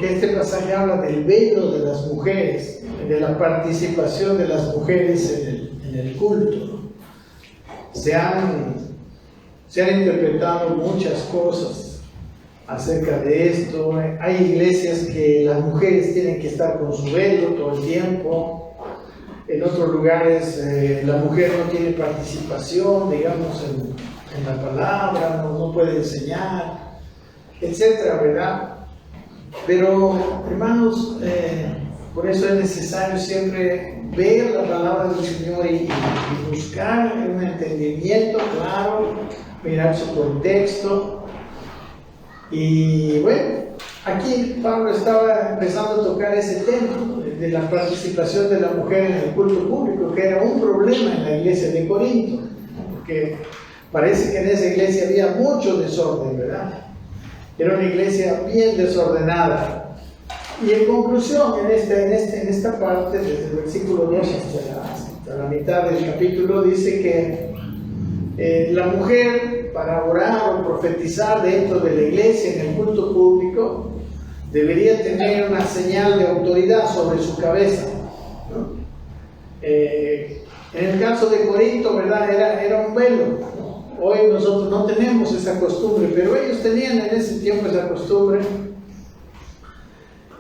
Este pasaje habla del velo de las mujeres, de la participación de las mujeres en el culto, ¿no? Se han interpretado muchas cosas acerca de esto. Hay iglesias que las mujeres tienen que estar con su velo todo el tiempo. En otros lugares la mujer no tiene participación, digamos, en la palabra, no puede enseñar, etcétera, ¿verdad? Pero, hermanos, por eso es necesario siempre ver la palabra del Señor y buscar un entendimiento claro, mirar su contexto. Y bueno, aquí Pablo estaba empezando a tocar ese tema de la participación de la mujer en el culto público, que era un problema en la iglesia de Corinto, porque parece que en esa iglesia había mucho desorden, ¿verdad? Era una iglesia bien desordenada. Y en conclusión, en esta parte, desde el versículo 2 hasta la mitad del capítulo, dice que la mujer, para orar o profetizar dentro de la iglesia, en el culto público, debería tener una señal de autoridad sobre su cabeza, ¿no? En el caso de Corinto, ¿verdad? Era un velo, ¿no? Hoy nosotros no tenemos esa costumbre, pero ellos tenían en ese tiempo esa costumbre.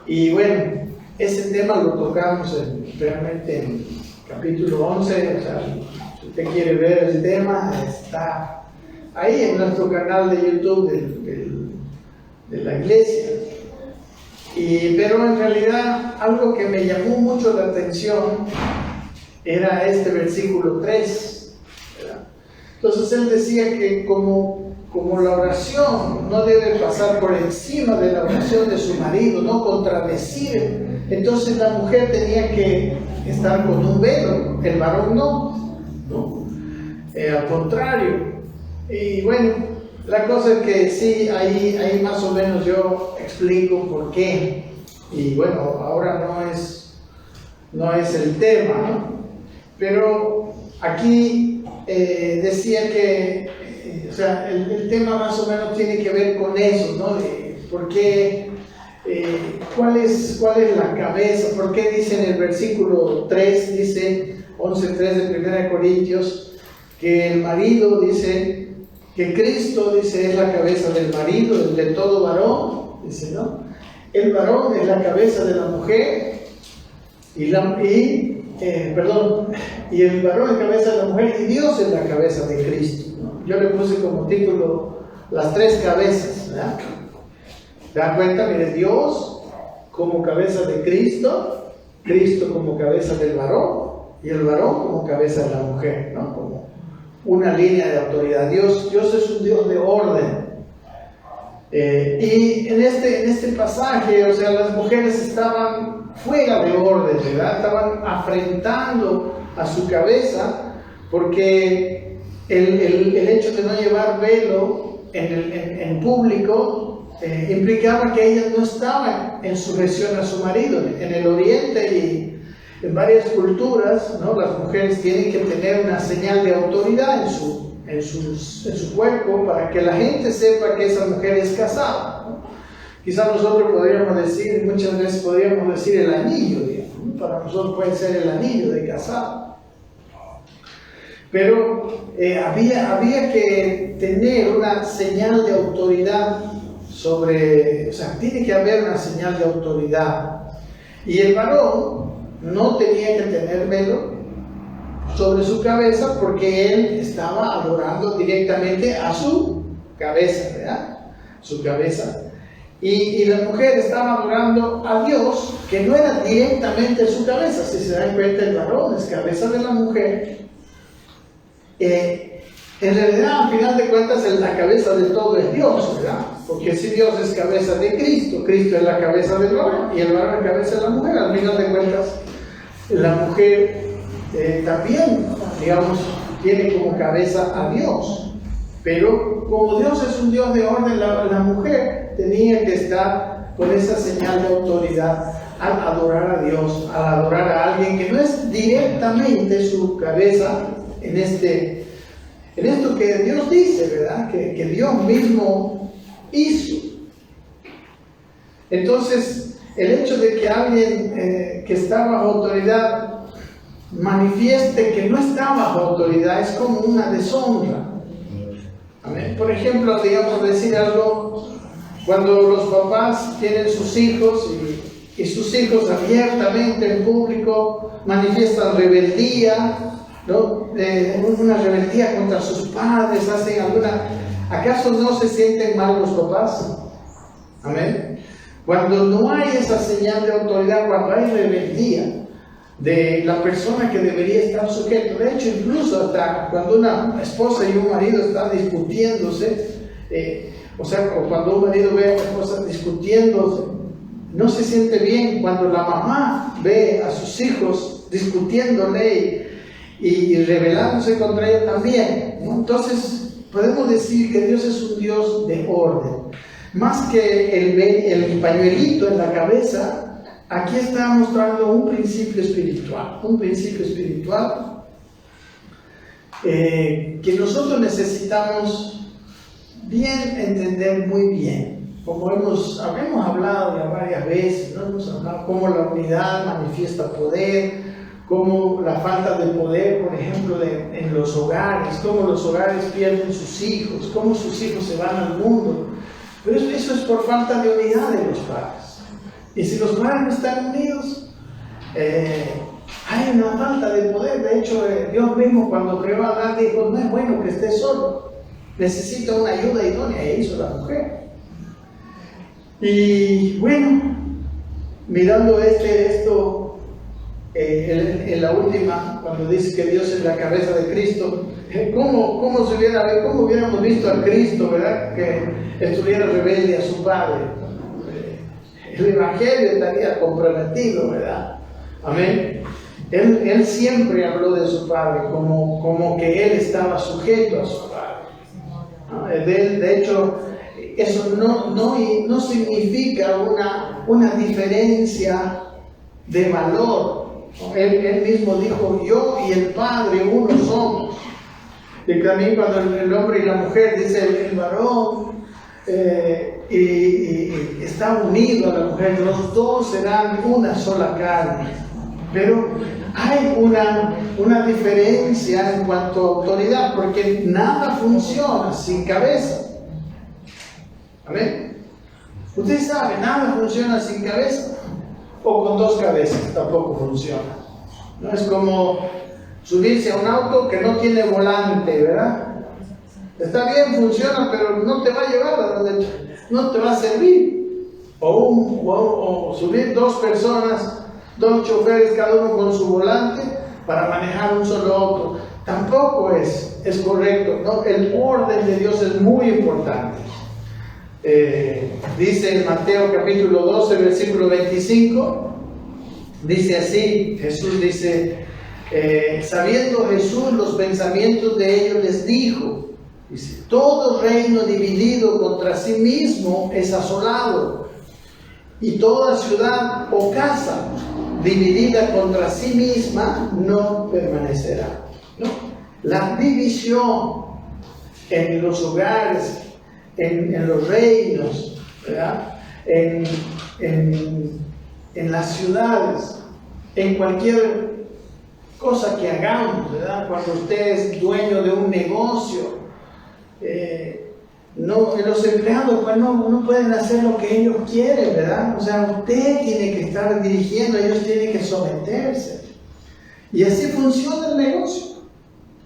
Y bueno, ese tema lo tocamos realmente en capítulo 11. O sea, si usted quiere ver el tema, está ahí en nuestro canal de YouTube de la iglesia. Pero en realidad algo que me llamó mucho la atención era este versículo 3. Entonces él decía que como la oración no debe pasar por encima de la oración de su marido, no contradecir, entonces la mujer tenía que estar con un velo, el varón no. Al contrario. Y bueno, la cosa es que sí, ahí más o menos yo explico por qué. Y bueno, ahora no es el tema, ¿no? Pero aquí decía que, o sea, el tema más o menos tiene que ver con eso, ¿no? ¿Por qué? ¿Cuál es la cabeza? ¿Por qué dice en el versículo 3, dice 11:3 de 1 Corintios, que el marido dice, que Cristo, dice, es la cabeza del marido, de todo varón, dice, ¿no? El varón es la cabeza de la mujer, y el varón es cabeza de la mujer y Dios es la cabeza de Cristo, ¿no? Yo le puse como título las tres cabezas, ¿verdad? ¿Se dan cuenta? Mire, Dios como cabeza de Cristo, Cristo como cabeza del varón y el varón como cabeza de la mujer, ¿no? Como una línea de autoridad. Dios es un Dios de orden. Y en este pasaje, o sea, las mujeres estaban fuera de orden, ¿verdad? Estaban afrentando a su cabeza porque el hecho de no llevar velo en público implicaba que ellas no estaban en sujeción a su marido. En el oriente y en varias culturas, ¿no? Las mujeres tienen que tener una señal de autoridad en su cuerpo para que la gente sepa que esa mujer es casada, ¿no? Quizás nosotros podríamos decir, muchas veces podríamos decir el anillo, digamos, ¿no? Para nosotros puede ser el anillo de casado. Pero había que tener una señal de autoridad o sea, tiene que haber una señal de autoridad. Y el varón no tenía que tener velo sobre su cabeza porque él estaba adorando directamente a su cabeza, ¿verdad? Su cabeza. Y la mujer estaba adorando a Dios, que no era directamente su cabeza. Si se dan cuenta, el varón es cabeza de la mujer. En realidad, al final de cuentas, la cabeza de todo es Dios, ¿verdad? Porque si Dios es cabeza de Cristo, Cristo es la cabeza del varón y el varón es cabeza de la mujer. Al final de cuentas, la mujer también, digamos, tiene como cabeza a Dios. Pero como Dios es un Dios de orden, la mujer tenía que estar con esa señal de autoridad al adorar a Dios, al adorar a alguien que no es directamente su cabeza en esto que Dios dice, ¿verdad? Que Dios mismo hizo. Entonces, el hecho de que alguien que está bajo autoridad manifieste que no está bajo autoridad es como una deshonra. Amén. Por ejemplo, digamos, decir algo, cuando los papás tienen sus hijos y sus hijos abiertamente en público manifiestan rebeldía, ¿no? Una rebeldía contra sus padres, hacen alguna... ¿Acaso no se sienten mal los papás? Amén. Cuando no hay esa señal de autoridad, cuando hay rebeldía de la persona que debería estar sujeto, de hecho, incluso hasta cuando una esposa y un marido están discutiéndose, o cuando un marido ve a la esposa discutiéndose, no se siente bien cuando la mamá ve a sus hijos discutiéndole y rebelándose contra ella también, ¿no? Entonces, podemos decir que Dios es un Dios de orden. Más que el pañuelito en la cabeza, aquí está mostrando un principio espiritual. Un principio espiritual que nosotros necesitamos bien entender muy bien. Como hemos hablado ya varias veces, ¿no? Hemos hablado cómo la unidad manifiesta poder, cómo la falta de poder, por ejemplo, en los hogares, cómo los hogares pierden sus hijos, cómo sus hijos se van al mundo. Pero eso es por falta de unidad de los padres. Y si los padres no están unidos, hay una falta de poder. De hecho, Dios mismo cuando creó a Adán dijo, no es bueno que esté solo, necesita una ayuda idónea, e hizo la mujer. Y bueno, mirando esto en la última, cuando dice que Dios es la cabeza de Cristo, ¿cómo hubiéramos visto a Cristo, ¿verdad? Que estuviera rebelde a su Padre? El Evangelio estaría comprometido, ¿verdad? Amén. Él siempre habló de su Padre como que Él estaba sujeto a su Padre. De hecho, eso no significa una diferencia de valor. Él mismo dijo, yo y el Padre uno somos. Y también cuando el hombre y la mujer, dice el varón, y está unido a la mujer, los dos serán una sola carne. Pero hay una diferencia en cuanto a autoridad, porque nada funciona sin cabeza. ¿Amén? Ustedes saben, nada funciona sin cabeza. O con dos cabezas tampoco funciona. No es como subirse a un auto que no tiene volante, ¿verdad? Está bien, funciona, pero no te va a llevar a donde no te va a servir. O subir dos personas, dos choferes, cada uno con su volante, para manejar un solo auto. Tampoco es correcto, ¿no? El orden de Dios es muy importante. Dice en Mateo capítulo 12, versículo 25, dice así, Jesús dice, sabiendo Jesús los pensamientos de ellos, les dijo, dice, todo reino dividido contra sí mismo es asolado, y toda ciudad o casa dividida contra sí misma no permanecerá. ¿No? La división en los hogares, en los reinos, ¿verdad? En las ciudades, en cualquier cosa que hagamos, ¿verdad? Cuando usted es dueño de un negocio, los empleados pues no pueden hacer lo que ellos quieren, ¿verdad? O sea, usted tiene que estar dirigiendo, ellos tienen que someterse. Y así funciona el negocio.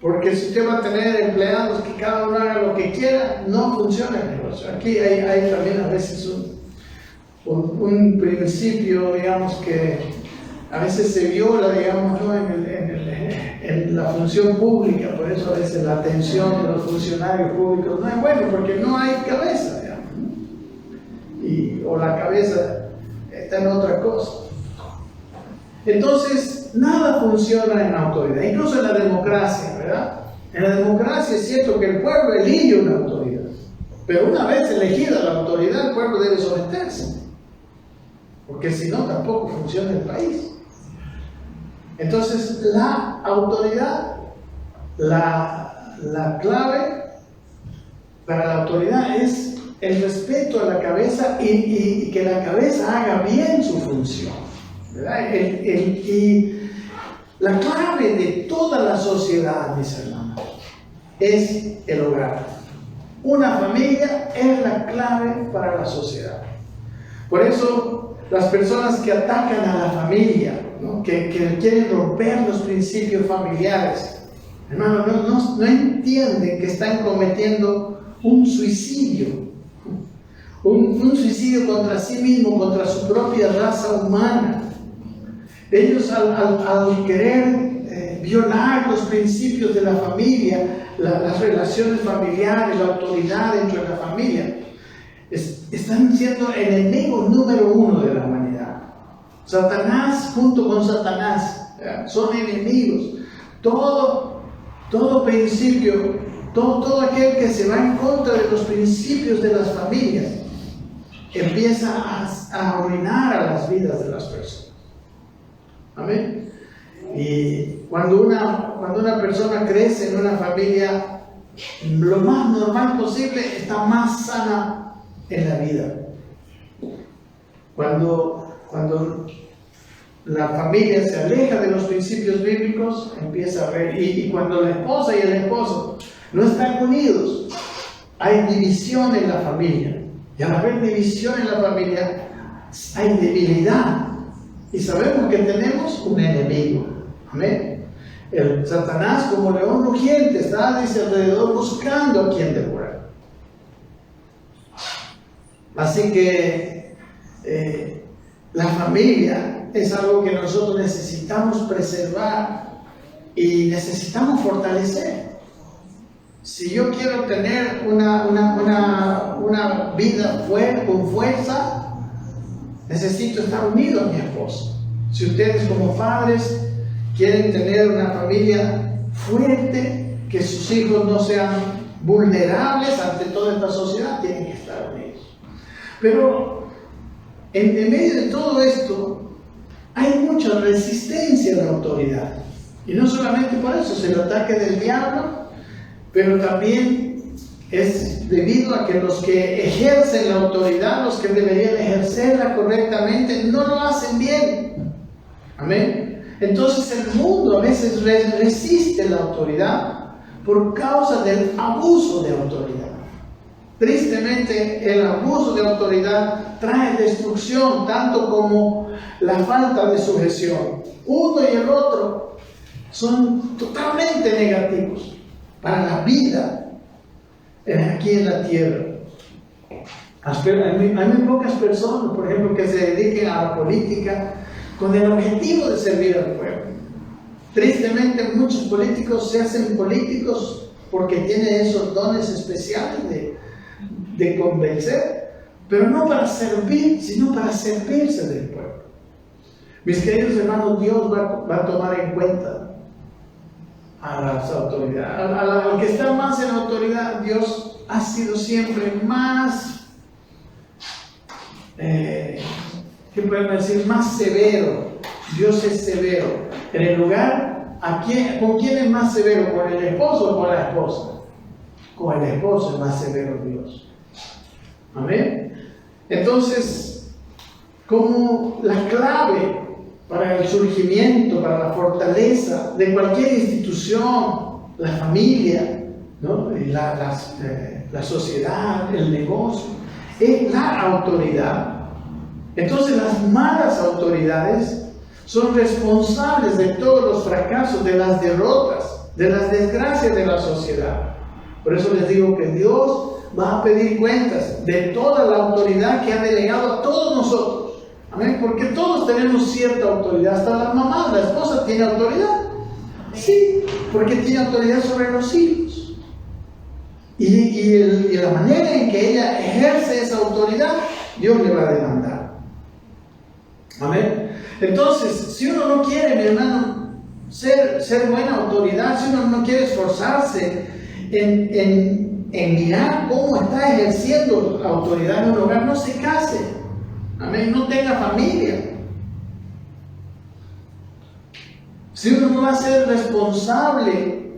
Porque si usted va a tener empleados que cada uno haga lo que quiera, no funciona el negocio. Aquí hay también a veces un principio, digamos, que a veces se viola, digamos, ¿no? en la función pública. Por eso a veces la atención de los funcionarios públicos no es bueno, porque no hay cabeza, digamos, ¿no? O la cabeza está en otra cosa. Entonces, nada funciona en autoridad, incluso en la democracia, ¿verdad? En la democracia es cierto que el pueblo elige una autoridad, pero una vez elegida la autoridad, el pueblo debe someterse, porque si no, tampoco funciona el país. Entonces, la autoridad, la clave para la autoridad es el respeto a la cabeza y que la cabeza haga bien su función. función, ¿verdad? Y la clave de toda la sociedad, mis hermanos, es el hogar. Una familia es la clave para la sociedad. Por eso, las personas que atacan a la familia, ¿no? que quieren romper los principios familiares, hermano, no entienden que están cometiendo un suicidio. Un suicidio contra sí mismo, contra su propia raza humana. Ellos al querer violar los principios de la familia, las relaciones familiares, la autoridad dentro de la familia, están siendo enemigos número uno de la humanidad. Satanás junto con Satanás son enemigos. Todo principio, todo aquel que se va en contra de los principios de las familias, empieza a arruinar a las vidas de las personas. Amén. Y cuando una persona crece en una familia, lo más normal posible, está más sana en la vida. Cuando la familia se aleja de los principios bíblicos, empieza a ver, y cuando la esposa y el esposo no están unidos, hay división en la familia. Y al haber división en la familia, hay debilidad. Y sabemos que tenemos un enemigo. Amén. El Satanás, como león rugiente, está alrededor buscando a quien devorar. Así que la familia es algo que nosotros necesitamos preservar y necesitamos fortalecer. Si yo quiero tener una vida con fuerza, necesito estar unido a mi esposo. Si ustedes como padres quieren tener una familia fuerte, que sus hijos no sean vulnerables ante toda esta sociedad, tienen que estar unidos. Pero en medio de todo esto, hay mucha resistencia a la autoridad. Y no solamente por eso, es el ataque del diablo, pero también es debido a que los que ejercen la autoridad, los que deberían ejercerla correctamente, no lo hacen bien. Amén. Entonces el mundo a veces resiste la autoridad por causa del abuso de autoridad. Tristemente, el abuso de autoridad trae destrucción, tanto como la falta de sujeción. Uno y el otro son totalmente negativos para la vida aquí en la tierra. Hay muy pocas personas, por ejemplo, que se dediquen a la política con el objetivo de servir al pueblo. Tristemente, muchos políticos se hacen políticos porque tienen esos dones especiales de convencer, pero no para servir, sino para servirse del pueblo. Mis queridos hermanos, Dios va a tomar en cuenta a las autoridades. Al que está más en autoridad, Dios ha sido siempre más, ¿qué podemos decir? Más severo. Dios es severo. En el lugar, ¿con quién es más severo? ¿Con el esposo o con la esposa? Con el esposo es más severo Dios. Amén. Entonces, como la clave para el surgimiento, para la fortaleza de cualquier institución, la familia, ¿no? La sociedad, el negocio, es la autoridad. Entonces las malas autoridades son responsables de todos los fracasos, de las derrotas, de las desgracias de la sociedad. Por eso les digo que Dios va a pedir cuentas de toda la autoridad que ha delegado a todos nosotros. Amén, porque todos tenemos cierta autoridad, hasta la mamá, la esposa tiene autoridad. Sí, porque tiene autoridad sobre los hijos. Y la manera en que ella ejerce esa autoridad, Dios le va a demandar. Amén. Entonces, si uno no quiere, mi hermano, ser buena autoridad, si uno no quiere esforzarse en mirar cómo está ejerciendo la autoridad en un hogar, no se case. Amén, no tenga familia. Si uno no va a ser responsable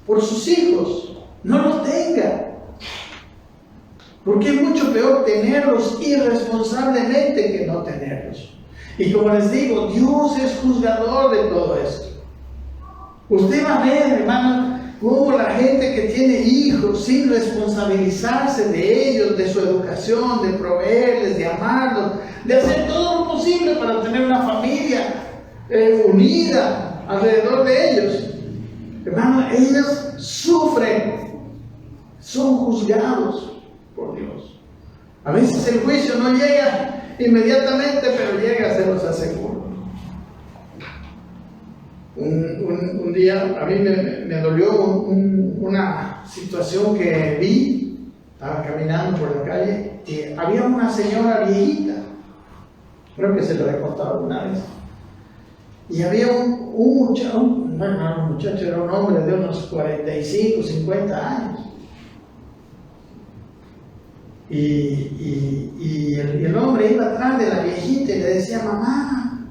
por sus hijos, no los tenga. Porque es mucho peor tenerlos irresponsablemente que no tenerlos. Y como les digo, Dios es juzgador de todo esto. Usted va a ver, hermano, cómo la gente que tiene hijos sin responsabilizarse de ellos, de su educación, de proveerles, de amarlos, de hacer todo lo posible para tener una familia unida alrededor de ellos. Hermano, ellos sufren, son juzgados por Dios. A veces el juicio no llega inmediatamente, pero llega, se los aseguro. Un día a mí me dolió una situación que vi. Estaba caminando por la calle y había una señora viejita, creo que se lo he contado alguna vez, y había un muchacho, era un hombre de unos 45, 50 años. Y el hombre iba atrás de la viejita y le decía: mamá,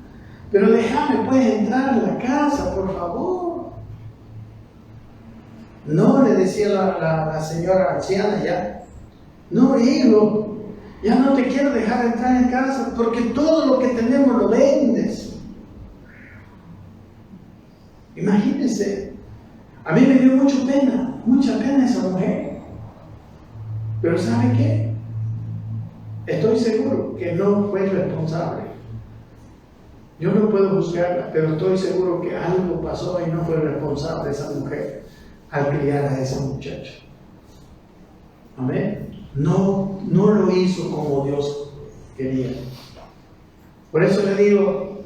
pero déjame pues entrar a la casa, por favor. No, le decía la señora anciana ya. No, hijo, ya no te quiero dejar entrar en casa porque todo lo que tenemos lo vendes. Imagínense, a mí me dio mucha pena esa mujer. Pero ¿sabe qué? Estoy seguro que no fue responsable. Yo no puedo juzgarla, pero estoy seguro que algo pasó y no fue responsable esa mujer al criar a ese muchacho. Amén. No lo hizo como Dios quería. Por eso le digo,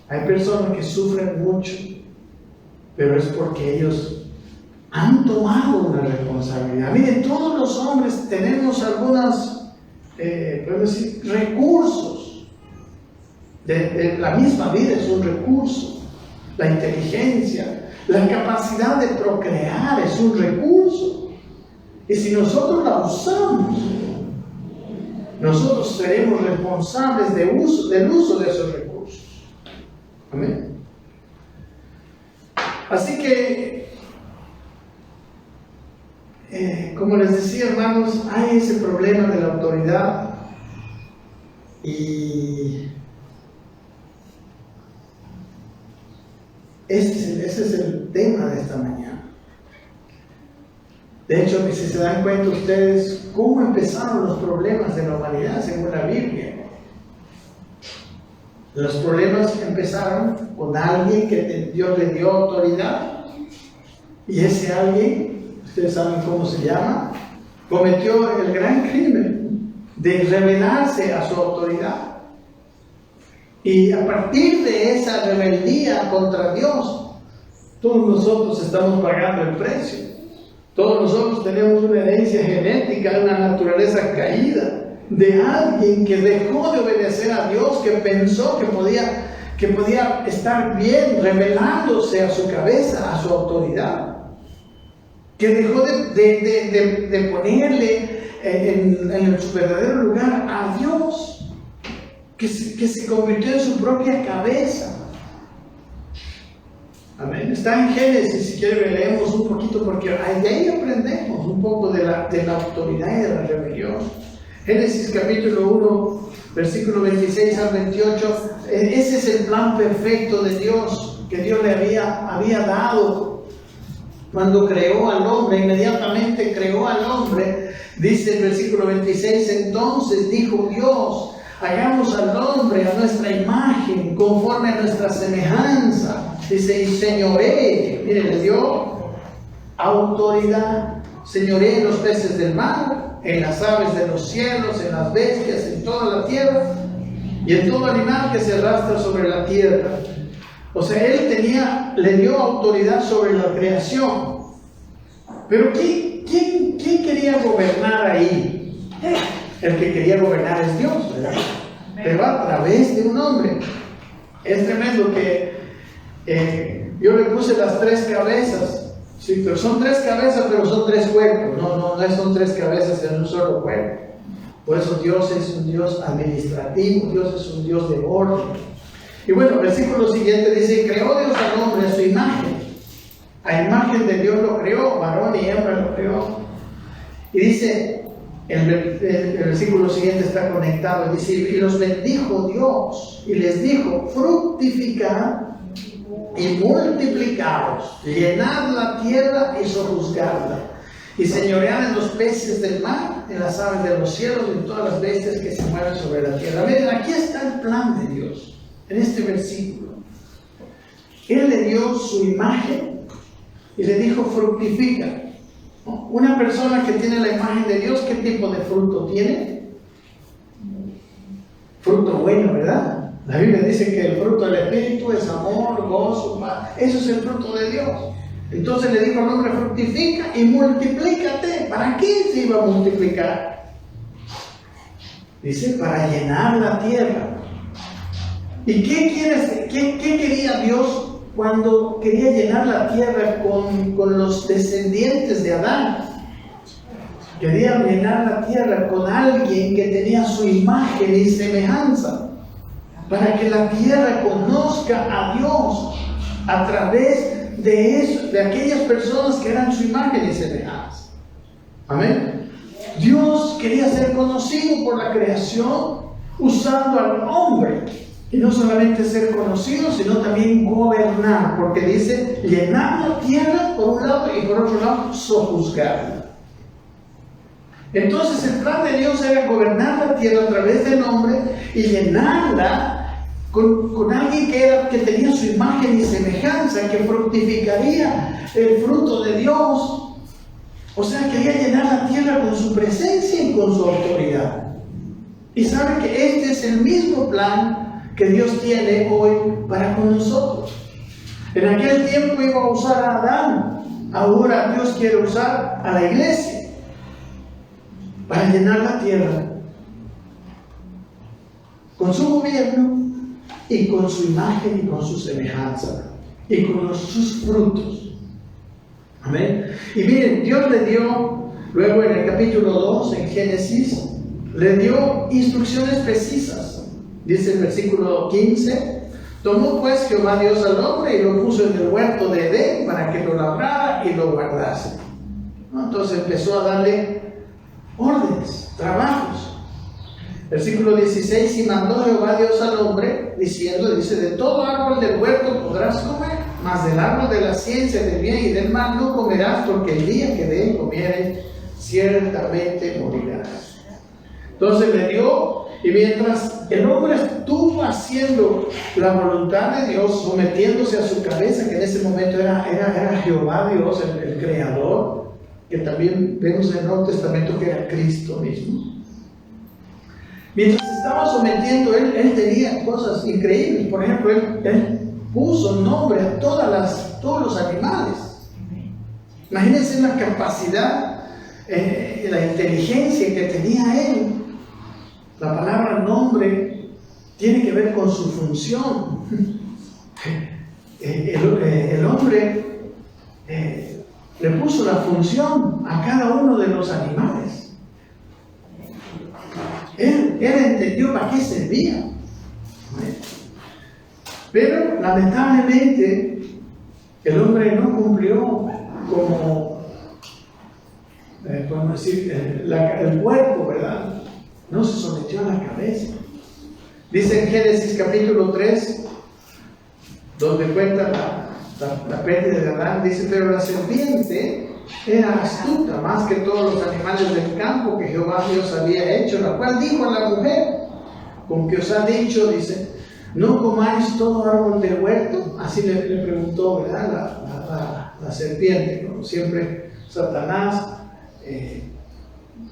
hay personas que sufren mucho, pero es porque ellos han tomado una responsabilidad. Miren, todos los hombres tenemos algunos, podemos decir, recursos. De la misma vida es un recurso. La inteligencia, la capacidad de procrear es un recurso. Y si nosotros la usamos, nosotros seremos responsables del uso de esos recursos. Amén. Así que, como les decía, hermanos, hay ese problema de la autoridad y ese es el tema de esta mañana. De hecho, si se dan cuenta ustedes cómo empezaron los problemas de la humanidad según la Biblia. Los problemas empezaron con alguien que Dios le dio autoridad, y ese alguien, ustedes saben cómo se llama, cometió el gran crimen de rebelarse a su autoridad. Y a partir de esa rebeldía contra Dios, todos nosotros estamos pagando el precio. Todos nosotros tenemos una herencia genética, una naturaleza caída de alguien que dejó de obedecer a Dios, que pensó que podía estar bien rebelándose a su cabeza, a su autoridad, que dejó de ponerle en su verdadero lugar a Dios, que se convirtió en su propia cabeza. Amén. Está en Génesis, si quieren leemos un poquito, porque de ahí aprendemos un poco de la autoridad y de la rebelión. Génesis capítulo 1, versículo 26 al 28, ese es el plan perfecto de Dios, que Dios le había dado cuando creó al hombre. Inmediatamente creó al hombre. Dice el versículo 26, entonces dijo Dios: hagamos al hombre a nuestra imagen, conforme a nuestra semejanza. Dice, y señoree, mire, le dio autoridad. Señoree en los peces del mar, en las aves de los cielos, en las bestias, en toda la tierra, y en todo animal que se arrastra sobre la tierra. O sea, él le dio autoridad sobre la creación. Pero ¿quién quería gobernar ahí? El que quería gobernar es Dios, ¿verdad? Pero a través de un hombre. Es tremendo que yo le puse las 3 cabezas. Sí, pero son 3 cabezas, pero son 3 cuerpos. No son 3 cabezas en un solo cuerpo. Por eso Dios es un Dios administrativo, Dios es un Dios de orden. Y bueno, el versículo siguiente dice: creó Dios al hombre a su imagen. A imagen de Dios lo creó, varón y hembra lo creó. Y dice: el versículo siguiente está conectado, dice, y los bendijo Dios, y les dijo, fructificad y multiplicaos, llenad la tierra y sojuzgadla, y señoread en los peces del mar, en las aves de los cielos y en todas las bestias que se mueven sobre la tierra. Miren, aquí está el plan de Dios, en este versículo. Él le dio su imagen y le dijo, fructifica. Una persona que tiene la imagen de Dios, ¿qué tipo de fruto tiene? Fruto bueno, ¿verdad? La Biblia dice que el fruto del Espíritu es amor, gozo, paz. Eso es el fruto de Dios. Entonces le dijo al hombre, fructifica y multiplícate. ¿Para qué se iba a multiplicar? Dice, para llenar la tierra. ¿Y qué quería Dios cuando quería llenar la tierra con los descendientes de Adán? Quería llenar la tierra con alguien que tenía su imagen y semejanza, para que la tierra conozca a Dios a través de aquellas personas que eran su imagen y semejanza. Amén. Dios quería ser conocido por la creación usando al hombre. Y no solamente ser conocido, sino también gobernar, porque dice, llenar la tierra por un lado y por otro lado, sojuzgarla. Entonces el plan de Dios era gobernar la tierra a través del hombre y llenarla con alguien que tenía su imagen y semejanza, que fructificaría el fruto de Dios. O sea, quería llenar la tierra con su presencia y con su autoridad. Y sabe que este es el mismo plan que Dios tiene hoy para con nosotros. En aquel tiempo iba a usar a Adán, ahora Dios quiere usar a la iglesia para llenar la tierra con su gobierno y con su imagen y con su semejanza y con sus frutos. Amén. Y miren, Dios le dio, luego en el capítulo 2, en Génesis, le dio instrucciones precisas. Dice el versículo 15, tomó pues Jehová Dios al hombre y lo puso en el huerto de Edén para que lo labrara y lo guardase. Entonces empezó a darle órdenes, trabajos. Versículo 16, y mandó Jehová Dios al hombre, diciendo, dice, de todo árbol del huerto podrás comer, mas del árbol de la ciencia del bien y del mal no comerás, porque el día que de él comieres, ciertamente morirás. Entonces le dio. Y mientras el hombre estuvo haciendo la voluntad de Dios, sometiéndose a su cabeza, que en ese momento era Jehová Dios, el creador, que también vemos en el Nuevo Testamento que era Cristo mismo. Mientras estaba sometiendo, él tenía cosas increíbles. Por ejemplo, él puso nombre a todos los animales. Imagínense la capacidad, la inteligencia que tenía él. La palabra nombre tiene que ver con su función. El hombre le puso la función a cada uno de los animales. Él entendió para qué servía. Pero lamentablemente el hombre no cumplió como, podemos decir, el cuerpo, ¿verdad? No se sometió a la cabeza. Dice en Génesis capítulo 3, donde cuenta la pérdida de Adán, dice, pero la serpiente era astuta más que todos los animales del campo que Jehová Dios había hecho, la cual dijo a la mujer, con que os ha dicho, dice, ¿no comáis todo árbol del huerto? Así le preguntó, ¿verdad? La serpiente, como siempre Satanás,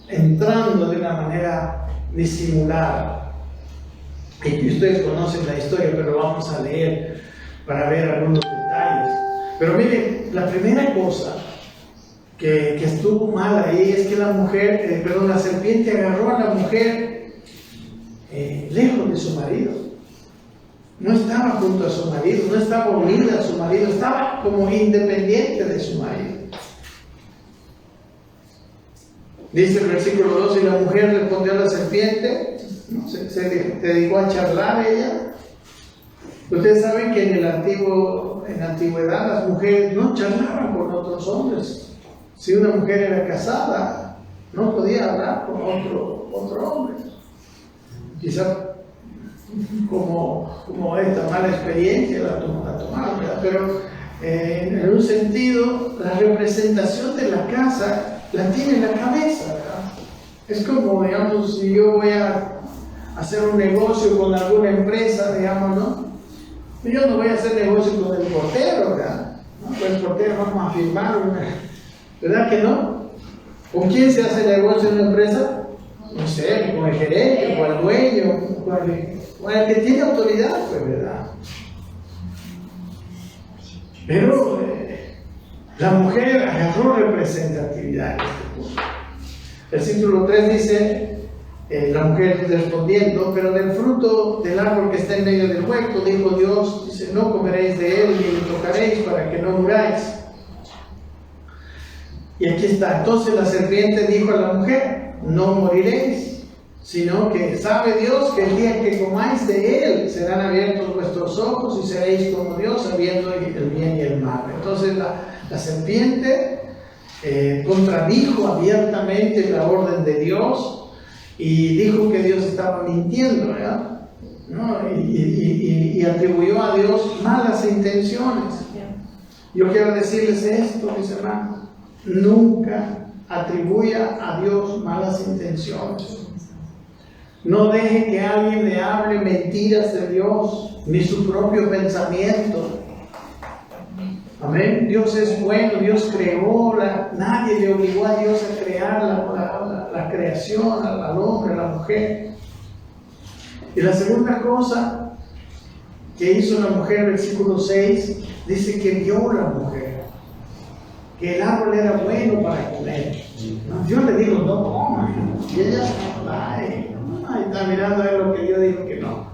entrando de una manera disimulada. Y ustedes conocen la historia, pero vamos a leer para ver algunos detalles. Pero miren, la primera cosa que estuvo mal ahí es que la serpiente agarró a la mujer lejos de su marido. No estaba junto a su marido, no estaba unida a su marido, estaba como independiente de su marido. Dice el versículo 2, y la mujer respondió a la serpiente, se dedicó a charlar ella. Ustedes saben que en la antigüedad las mujeres no charlaban con otros hombres. Si una mujer era casada, no podía hablar con otro hombre. Quizá como esta mala experiencia la tomaron, ¿verdad? Pero en un sentido, la representación de la casa la tiene en la cabeza, ¿verdad? Es como, digamos, si yo voy a hacer un negocio con alguna empresa, digamos, ¿no? Yo no voy a hacer negocio con el portero, ¿verdad? ¿No? Con el portero vamos a firmar ¿verdad que no? ¿Con quién se hace negocio en una empresa? No sé, con el gerente, con el dueño, con el que tiene autoridad, pues, ¿verdad? Pero la mujer agarró representatividad en este punto. Versículo 3 dice, la mujer respondiendo, pero del fruto del árbol que está en medio del huerto, dijo Dios, dice, no comeréis de él ni lo tocaréis para que no muráis. Y aquí está, entonces la serpiente dijo a la mujer, no moriréis, sino que sabe Dios que el día que comáis de él serán abiertos vuestros ojos y seréis como Dios, sabiendo el bien y el mal. Entonces la serpiente contradijo abiertamente la orden de Dios y dijo que Dios estaba mintiendo, ¿verdad? ¿No? Y atribuyó a Dios malas intenciones. Yo quiero decirles esto, mis hermanos, nunca atribuya a Dios malas intenciones. No deje que alguien le hable mentiras de Dios, ni su propio pensamiento. Amén. Dios es bueno, Dios creó, nadie le obligó a Dios a crear la creación, al hombre, a la mujer. Y la segunda cosa que hizo la mujer, versículo 6, dice que vio la mujer, que el árbol era bueno para comer. Dios le dijo, no coma. Y ella, está mirando a ver lo que yo digo que no.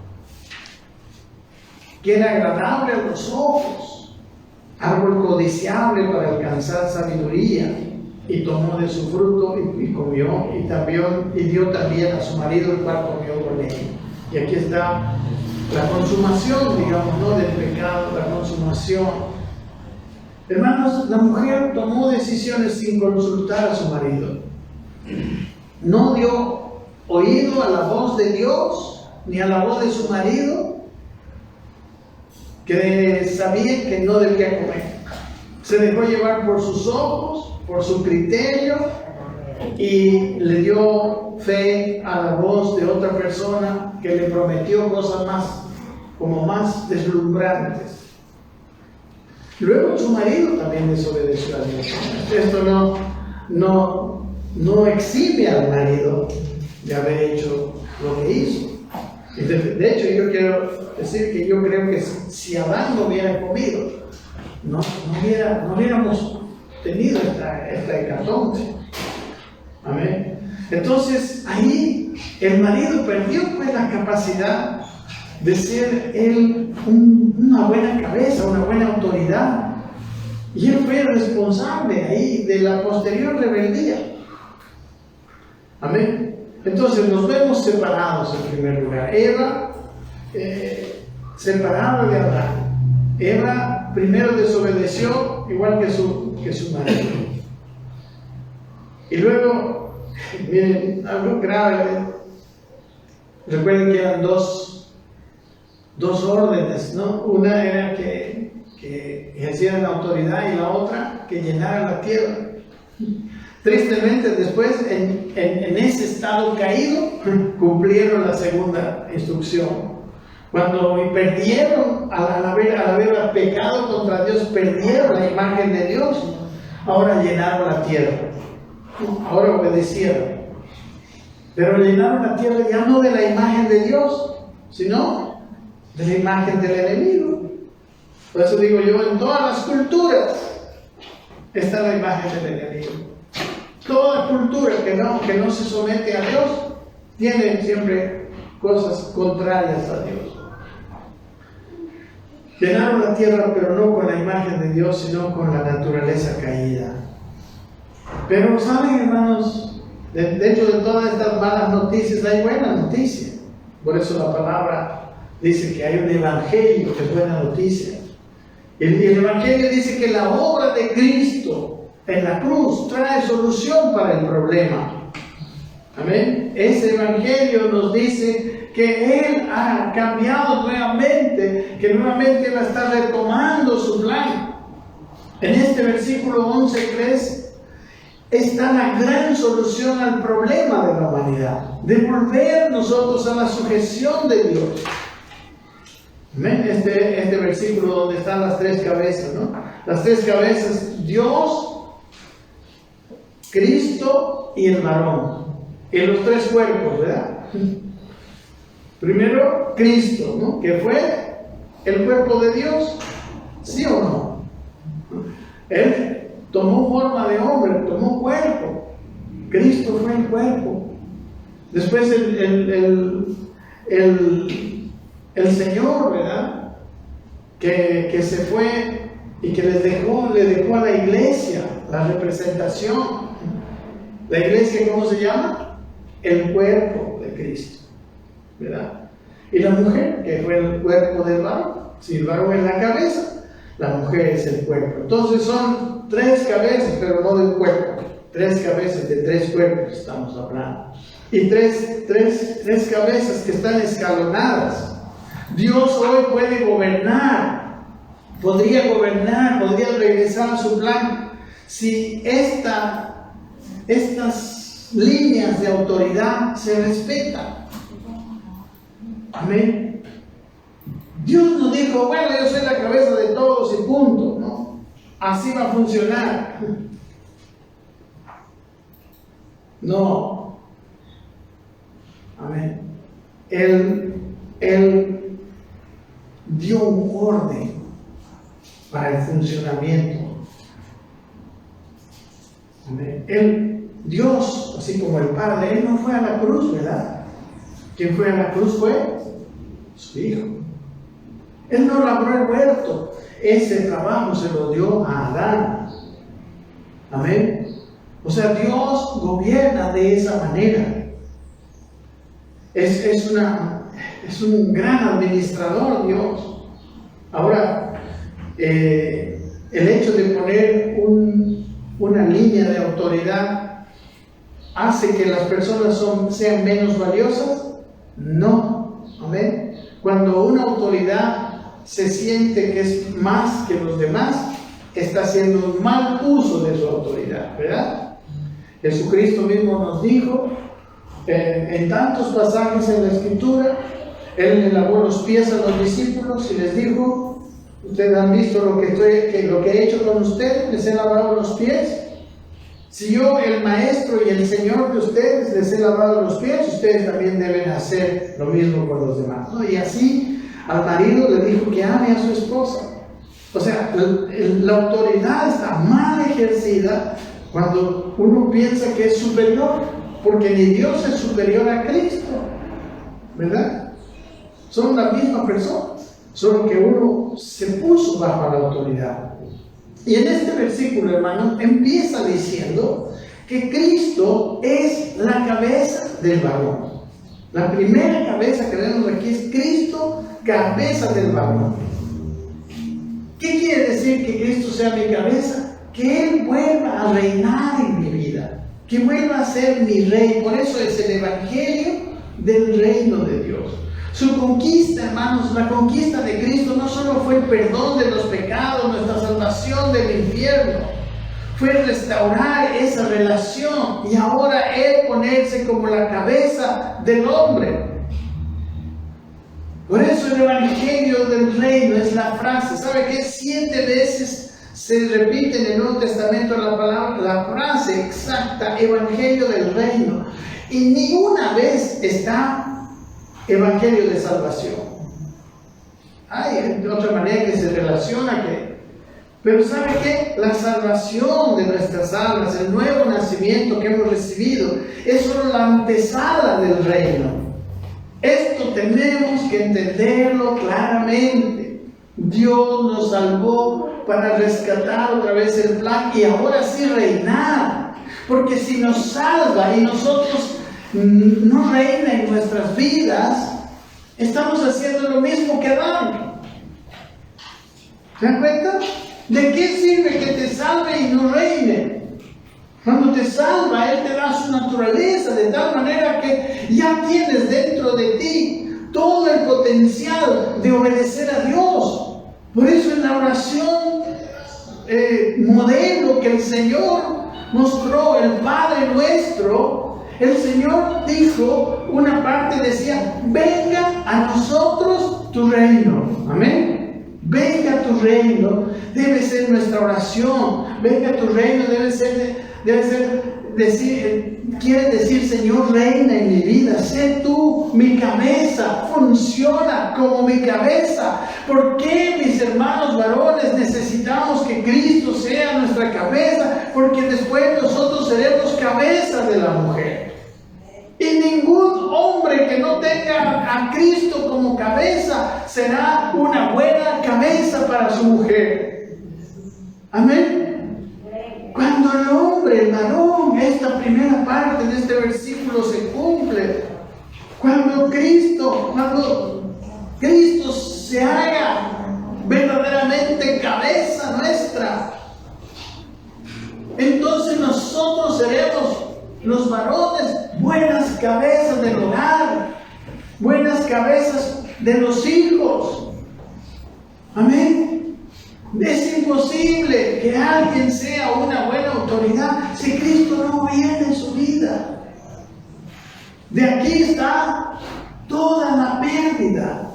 Que era agradable a los ojos, árbol codiciable para alcanzar sabiduría, y tomó de su fruto y comió, y dio también a su marido, el cual comió con él. Y aquí está la consumación, digamos, ¿no? Del pecado, la consumación. Hermanos, la mujer tomó decisiones sin consultar a su marido. No dio oído a la voz de Dios, ni a la voz de su marido, que sabía que no debía comer. Se dejó llevar por sus ojos, por su criterio, y le dio fe a la voz de otra persona que le prometió cosas más deslumbrantes. Luego su marido también desobedeció a Dios. Esto no exime al marido de haber hecho lo que hizo. De hecho, yo quiero decir que yo creo que si Adán no hubiera comido, no hubiéramos tenido esta hecatombe. Amén. Entonces, ahí el marido perdió pues la capacidad de ser él una buena cabeza, una buena autoridad. Y él fue responsable ahí de la posterior rebeldía. Amén. Entonces nos vemos separados en primer lugar. Eva, separada de Adán. Eva primero desobedeció, igual que su marido. Y luego, miren, algo grave. Recuerden que eran dos órdenes, ¿no? Una era que ejercieran la autoridad y la otra que llenaran la tierra. Tristemente después, en ese estado caído, cumplieron la segunda instrucción. Cuando perdieron, al haber pecado contra Dios, perdieron la imagen de Dios, ahora llenaron la tierra. Ahora obedecieron. Pero llenaron la tierra ya no de la imagen de Dios, sino de la imagen del enemigo. Por eso digo yo, en todas las culturas está la imagen del enemigo. Toda cultura que no se somete a Dios tiene siempre cosas contrarias a Dios. Llenaron la tierra, pero no con la imagen de Dios, sino con la naturaleza caída. Pero saben, hermanos, de hecho de todas estas malas noticias hay buenas noticias. Por eso la palabra dice que hay un evangelio que es buena noticia. El evangelio dice que la obra de Cristo en la cruz trae solución para el problema. Amén. Ese evangelio nos dice que Él ha cambiado nuevamente, que nuevamente Él está retomando su plan. En este versículo 11:3 está la gran solución al problema de la humanidad, de volver nosotros a la sujeción de Dios. Amén. Este versículo donde están las tres cabezas, ¿no? Las tres cabezas: Dios, Cristo y el varón. En los tres cuerpos, ¿verdad? Primero, Cristo, ¿no? Que fue el cuerpo de Dios, ¿sí o no? Él tomó forma de hombre, tomó cuerpo. Cristo fue el cuerpo. Después el Señor, ¿verdad? Que se fue y que le dejó a la iglesia la representación. La iglesia, ¿cómo se llama? El cuerpo de Cristo, ¿verdad? Y la mujer, que fue el cuerpo del varón. Si el varón es la cabeza, la mujer es el cuerpo. Entonces son tres cabezas, pero no del cuerpo. Tres cabezas de tres cuerpos estamos hablando. Y tres cabezas que están escalonadas. Dios hoy puede gobernar, podría regresar a su plan si estas líneas de autoridad se respetan. Amén. Dios nos dijo, bueno, yo soy la cabeza de todos y punto, ¿no? Así va a funcionar. No. Amén. Él dio un orden para el funcionamiento. Amén. Dios, así como el Padre, Él no fue a la cruz, ¿verdad? ¿Quién fue a la cruz? Fue su Hijo. Él no labró el huerto. Ese trabajo se lo dio a Adán. Amén. O sea, Dios gobierna de esa manera. Es un gran administrador, Dios. Ahora, el hecho de poner una línea de autoridad hace que las personas sean menos valiosas. No. Amén. Cuando una autoridad se siente que es más que los demás, está haciendo un mal uso de su autoridad, ¿verdad? Jesucristo mismo nos dijo en tantos pasajes en la Escritura, Él le lavó los pies a los discípulos y les dijo: ustedes han visto lo que he hecho con ustedes, les he lavado los pies. Si yo, el maestro y el Señor de ustedes, les he lavado los pies, ustedes también deben hacer lo mismo con los demás, ¿no? Y así al marido le dijo que ame a su esposa. O sea, la autoridad está mal ejercida cuando uno piensa que es superior, porque ni Dios es superior a Cristo, ¿verdad? Son la misma persona, solo que uno se puso bajo la autoridad. Y en este versículo, hermano, empieza diciendo que Cristo es la cabeza del varón. La primera cabeza que vemos aquí es Cristo, cabeza del varón. ¿Qué quiere decir que Cristo sea mi cabeza? Que Él vuelva a reinar en mi vida, que vuelva a ser mi rey. Por eso es el evangelio del reino de Dios. Su conquista, hermanos, la conquista de Cristo no solo fue el perdón de los pecados, nuestra salvación del infierno, fue restaurar esa relación y ahora Él ponerse como la cabeza del hombre. Por eso el evangelio del reino es la frase. ¿Sabe qué? 7 veces se repite en el Nuevo Testamento la frase exacta, evangelio del reino. Y ni una vez está evangelio de salvación. Hay de otra manera que se relaciona pero ¿sabe qué? La salvación de nuestras almas, el nuevo nacimiento que hemos recibido, es solo la antesala del reino. Esto tenemos que entenderlo claramente. Dios nos salvó para rescatar otra vez el plan y ahora sí reinar. Porque si nos salva y nosotros no reina en nuestras vidas, estamos haciendo lo mismo que Adán. ¿Se dan cuenta? ¿De qué sirve que te salve y no reine? Cuando te salva, Él te da su naturaleza, de tal manera que ya tienes dentro de ti todo el potencial de obedecer a Dios. Por eso en la oración modelo que el Señor mostró, el Padre nuestro, el Señor dijo, una parte decía, venga a nosotros tu reino. Amén. Venga tu reino, debe ser nuestra oración. Venga tu reino, quiere decir, Señor, reina en mi vida, sé tú mi cabeza, funciona como mi cabeza. ¿Por qué, mis hermanos varones, necesitamos que Cristo sea nuestra cabeza? Porque después nosotros seremos cabeza de la mujer. Y ningún hombre que no tenga a Cristo como cabeza será una buena cabeza para su mujer. Amén. Cuando el hombre, el varón, esta primera parte de este versículo se cumple, cuando Cristo se haga verdaderamente cabeza nuestra, entonces nosotros seremos los varones buenas cabezas del hogar, buenas cabezas de los hijos. Amén. Es imposible que alguien sea una buena autoridad si Cristo no viene en su vida. De aquí está toda la pérdida.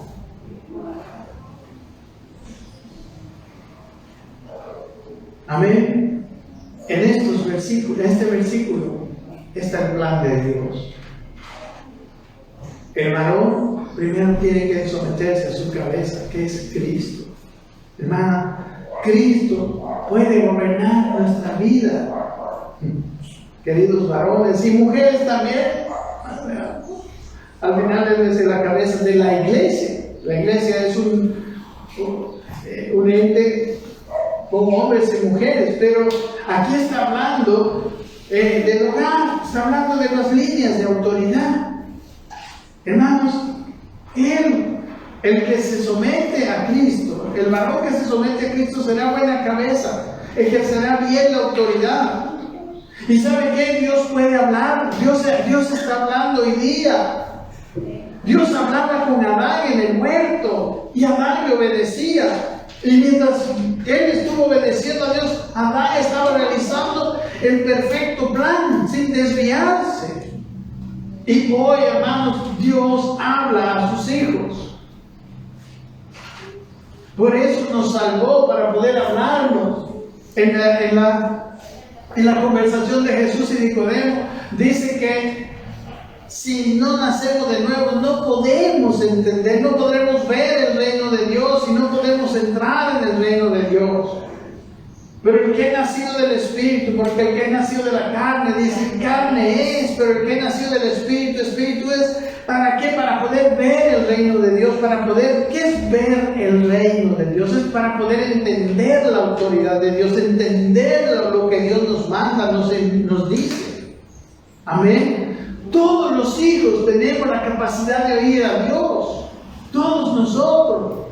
Amén. En este versículo está el plan de Dios. El varón primero tiene que someterse a su cabeza, que es Cristo. Hermana, Cristo puede gobernar nuestra vida. Queridos varones y mujeres también, al final debe ser la cabeza de la iglesia. La iglesia es un ente con hombres y mujeres, pero aquí está hablando del hogar, está hablando de las líneas de autoridad. Hermanos, el que se somete a Cristo, el varón que se somete a Cristo será buena cabeza, ejercerá bien la autoridad. ¿Y sabe qué? Dios puede hablar. Dios está hablando hoy día. Dios hablaba con Adán en el huerto y Adán le obedecía. Y mientras él estuvo obedeciendo a Dios, Adán estaba realizando el perfecto plan sin desviarse. Y hoy, hermanos, Dios habla a sus hijos. Por eso nos salvó, para poder hablarnos. En la conversación de Jesús y Nicodemo, dice que si no nacemos de nuevo, no podemos entender, no podremos ver el reino de Dios y no podemos entrar en el reino de Dios. Pero el que ha nacido del Espíritu, porque el que ha nacido de la carne, dice, carne es, pero el que ha nacido del Espíritu, Espíritu es. ¿Para qué? Para poder ver el reino de Dios, ¿qué es ver el reino de Dios? Es para poder entender la autoridad de Dios, entender lo que Dios nos manda, nos dice. Amén. Todos los hijos tenemos la capacidad de oír a Dios, todos nosotros.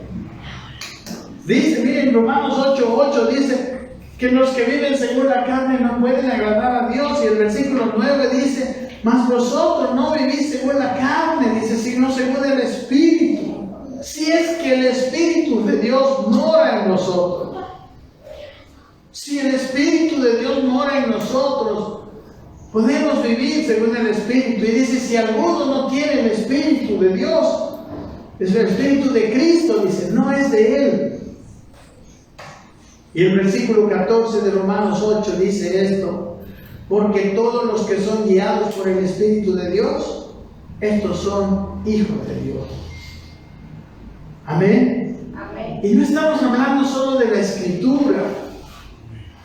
Dice, miren, Romanos 8:8 dice que los que viven según la carne no pueden agradar a Dios. Y el versículo 9 dice, mas vosotros no vivís según la carne, dice, sino según el Espíritu. Si es que el Espíritu de Dios mora en nosotros. Si el Espíritu de Dios mora en nosotros, podemos vivir según el Espíritu. Y dice, si alguno no tiene el Espíritu de Dios, es el Espíritu de Cristo, dice, no es de Él. Y el versículo 14 de Romanos 8 dice esto, porque todos los que son guiados por el Espíritu de Dios, estos son hijos de Dios. Amén. Amén. Y no estamos hablando solo de la Escritura.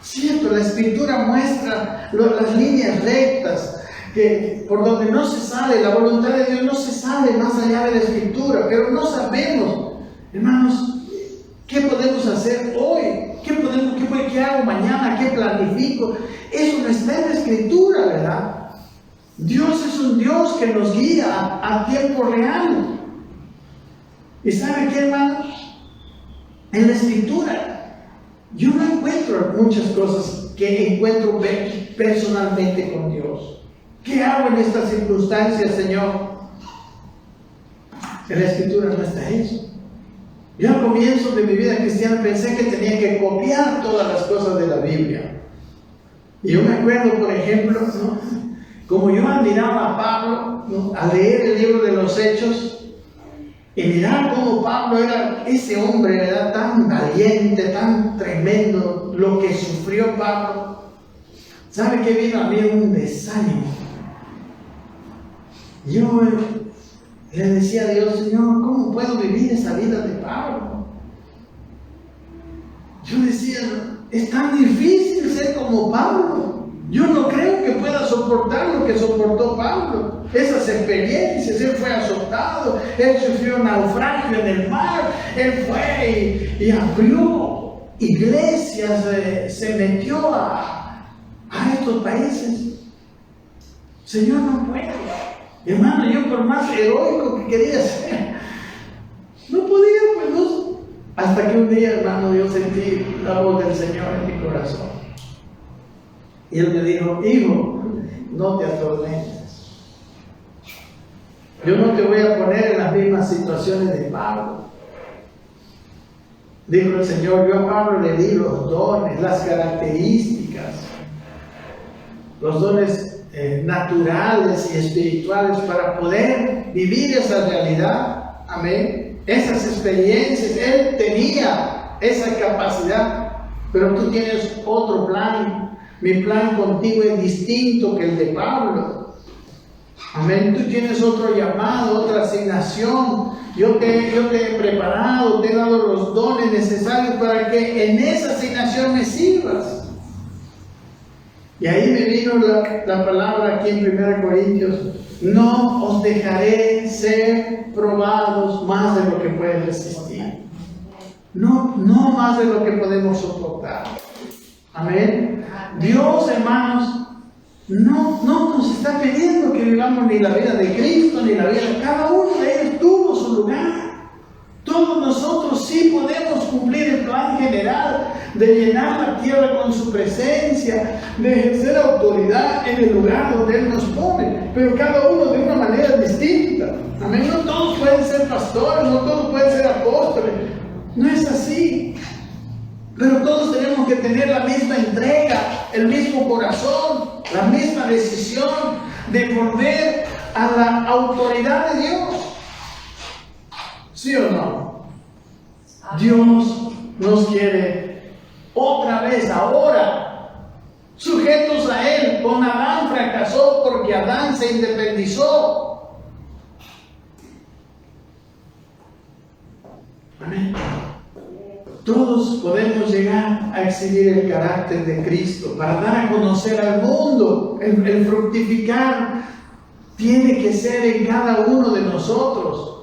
Cierto, la Escritura muestra las líneas rectas, que por donde no se sale, la voluntad de Dios no se sale más allá de la Escritura, pero no sabemos, hermanos, ¿qué podemos hacer hoy? ¿Qué hago mañana? ¿Qué planifico? Eso no está en la Escritura, ¿verdad? Dios es un Dios que nos guía a tiempo real. ¿Y sabe qué, hermanos? En la Escritura yo no encuentro muchas cosas que encuentro personalmente con Dios? ¿Qué hago en estas circunstancias, Señor? En la Escritura no está eso. Yo al comienzo de mi vida cristiana pensé que tenía que copiar todas las cosas de la Biblia. Y yo me acuerdo, por ejemplo, ¿no?, como yo admiraba a Pablo, ¿no?, a leer el libro de los Hechos, y mirar cómo Pablo era ese hombre, ¿verdad?, tan valiente, tan tremendo, lo que sufrió Pablo. ¿Sabe qué vino a mí? Un desánimo. Yo le decía a Dios: Señor, ¿cómo puedo vivir esa vida de Pablo? Yo decía: es tan difícil ser como Pablo. Yo no creo que pueda soportar lo que soportó Pablo. Esas experiencias, él fue azotado, él sufrió naufragio en el mar, él fue y abrió iglesias, se metió a estos países. Señor, no puedo. Hermano, yo por más heroico que quería ser, no podía, pues no. Hasta que un día, hermano, yo sentí la voz del Señor en mi corazón. Y Él me dijo: hijo, no te atormentes. Yo no te voy a poner en las mismas situaciones de Pablo. Dijo el Señor: yo a Pablo le di los dones, las características, los dones naturales y espirituales para poder vivir esa realidad. Amén. Esas experiencias, Él tenía esa capacidad, pero tú tienes otro plan. Mi plan contigo es distinto que el de Pablo. Amén. Tú tienes otro llamado, otra asignación. Yo te he preparado, te he dado los dones necesarios para que en esa asignación me sirvas. Y ahí me vino la palabra aquí en 1 Corintios: no os dejaré ser probados más de lo que pueden resistir. No más de lo que podemos soportar. Amén. Dios, hermanos, no nos está pidiendo que vivamos ni la vida de Cristo, ni la vida de cada uno de ellos tuvo su lugar. Todos nosotros sí podemos cumplir el plan general de llenar la tierra con su presencia, de ejercer autoridad en el lugar donde Él nos pone, pero cada uno de una manera distinta. Amén. No todos pueden ser pastores, no todos pueden ser apóstoles. No es así. Pero todos tenemos que tener la misma entrega, el mismo corazón, la misma decisión de volver a la autoridad de Dios. ¿Sí o no? Dios nos quiere otra vez, ahora, sujetos a Él. Con Adán fracasó porque Adán se independizó. Amén. Todos podemos llegar a exhibir el carácter de Cristo para dar a conocer al mundo. El fructificar tiene que ser en cada uno de nosotros.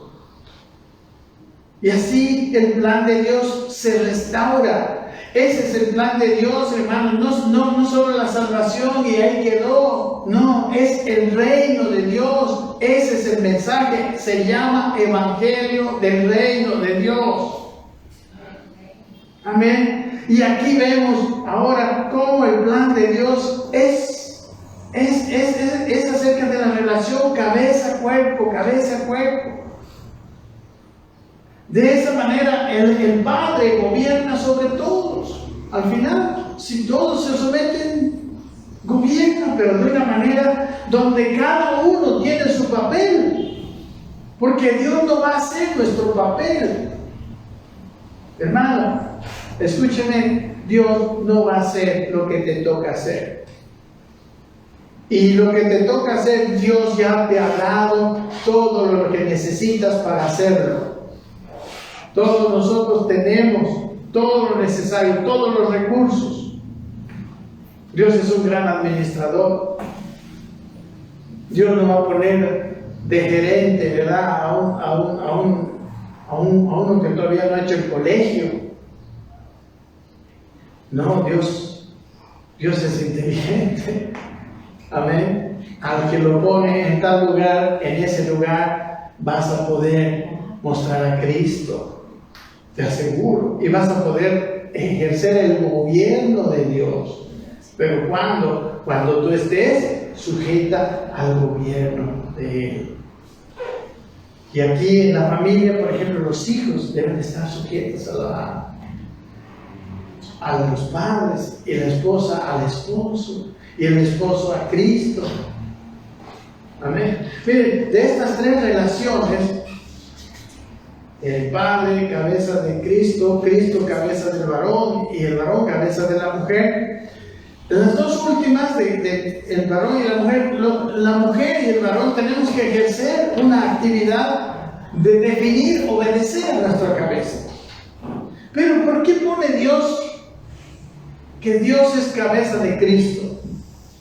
Y así el plan de Dios se restaura. Ese es el plan de Dios, hermanos. No solo la salvación y ahí quedó. No, es el reino de Dios. Ese es el mensaje. Se llama Evangelio del Reino de Dios. Amén. Y aquí vemos ahora cómo el plan de Dios es acerca de la relación cabeza-cuerpo, cabeza-cuerpo. De esa manera el Padre gobierna sobre todos. Al final, si todos se someten, gobierna, pero de una manera donde cada uno tiene su papel. Porque Dios no va a hacer nuestro papel. Hermano, escúcheme, Dios no va a hacer lo que te toca hacer. Y lo que te toca hacer, Dios ya te ha dado todo lo que necesitas para hacerlo. Todos nosotros tenemos todo lo necesario, todos los recursos. Dios es un gran administrador. Dios no va a poner de gerente, ¿verdad?, a uno que todavía no ha hecho el colegio. No, Dios es inteligente. Amén. Al que lo pone en tal lugar, en ese lugar, vas a poder mostrar a Cristo. Te aseguro. Y vas a poder ejercer el gobierno de Dios. Pero cuando tú estés sujeta al gobierno de Él. Y aquí en la familia, por ejemplo, los hijos deben estar sujetos a los padres, y la esposa al esposo, y el esposo a Cristo. Amén. Miren, de estas tres relaciones, el padre, cabeza de Cristo, Cristo, cabeza del varón, y el varón, cabeza de la mujer. Las dos últimas, el varón y la mujer y el varón tenemos que ejercer una actividad de definir, obedecer a nuestra cabeza. Pero ¿por qué pone Dios que Dios es cabeza de Cristo?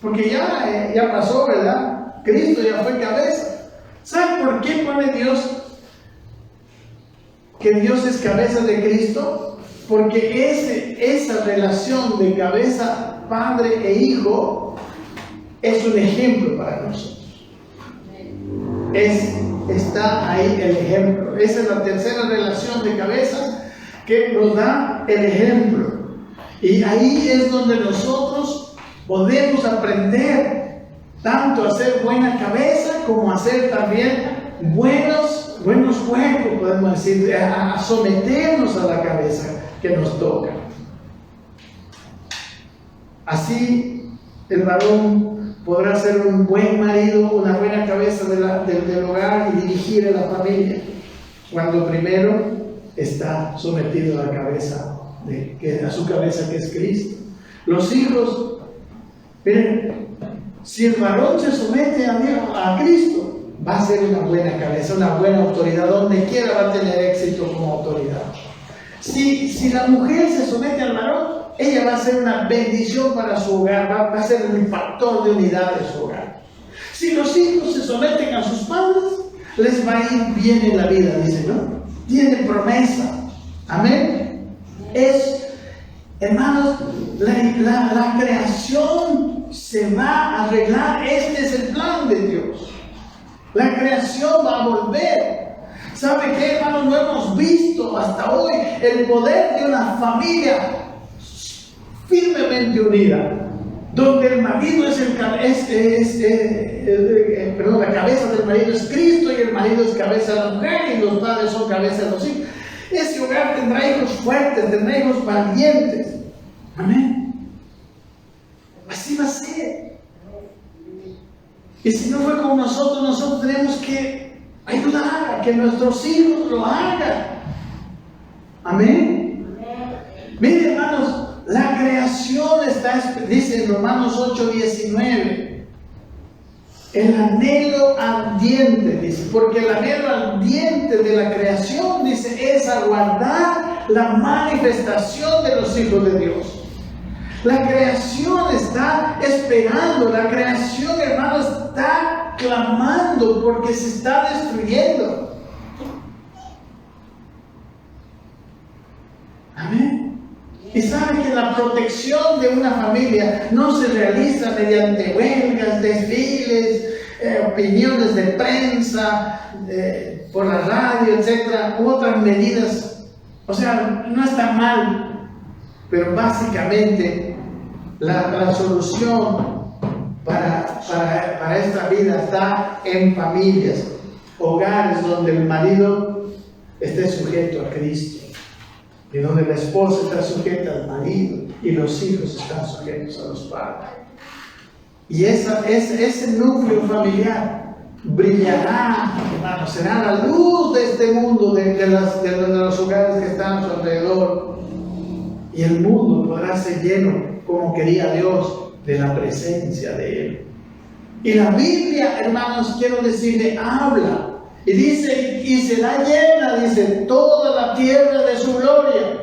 Porque ya pasó, ¿verdad? Cristo ya fue cabeza. ¿Sabe por qué pone Dios que Dios es cabeza de Cristo? Porque esa relación de cabeza, padre e hijo, es un ejemplo para nosotros. Está ahí el ejemplo. Esa es la tercera relación de cabezas que nos da el ejemplo. Y ahí es donde nosotros podemos aprender tanto a ser buena cabeza como a ser también buenos cuerpos, podemos decir, a someternos a la cabeza que nos toca. Así el varón podrá ser un buen marido, una buena cabeza del hogar y dirigir a la familia, cuando primero está sometido a la cabeza, a su cabeza que es Cristo. Los hijos, miren, si el varón se somete a Cristo, va a ser una buena cabeza, una buena autoridad, donde quiera va a tener éxito como autoridad. Si la mujer se somete al varón, ella va a ser una bendición para su hogar, va a ser un factor de unidad de su hogar. Si los hijos se someten a sus padres, les va a ir bien en la vida, dice, ¿no? Tiene promesa. Amén. Hermanos, la creación se va a arreglar. Este es el plan de Dios. La creación va a volver. ¿Sabe qué, hermanos? No hemos visto hasta hoy el poder de una familia firmemente unida, donde el marido la cabeza del marido es Cristo, y el marido es cabeza de la mujer, y los padres son cabeza de los hijos. Ese hogar tendrá hijos fuertes, tendrá hijos valientes. Amén. Así va a ser. Y si no fue con nosotros tenemos que ayudar a que nuestros hijos lo hagan. Amén. Miren, hermanos, la creación dice en Romanos 8:19, el anhelo ardiente, dice, porque el anhelo ardiente de la creación, dice, es aguardar la manifestación de los hijos de Dios. La creación está esperando, la creación, hermanos, está clamando porque se está destruyendo. Amén. Y saben que la protección de una familia no se realiza mediante huelgas, desfiles, opiniones de prensa, por la radio, etcétera, u otras medidas. O sea, no está mal, pero básicamente la solución para esta vida está en familias, hogares donde el marido esté sujeto a Cristo, y donde la esposa está sujeta al marido y los hijos están sujetos a los padres. Y ese núcleo familiar brillará, hermanos, será la luz de este mundo, de los hogares que están a su alrededor. Y el mundo podrá ser lleno, como quería Dios, de la presencia de Él. Y la Biblia, hermanos, quiero decirle, habla. Y dice, y será llena, dice, toda la tierra de su gloria.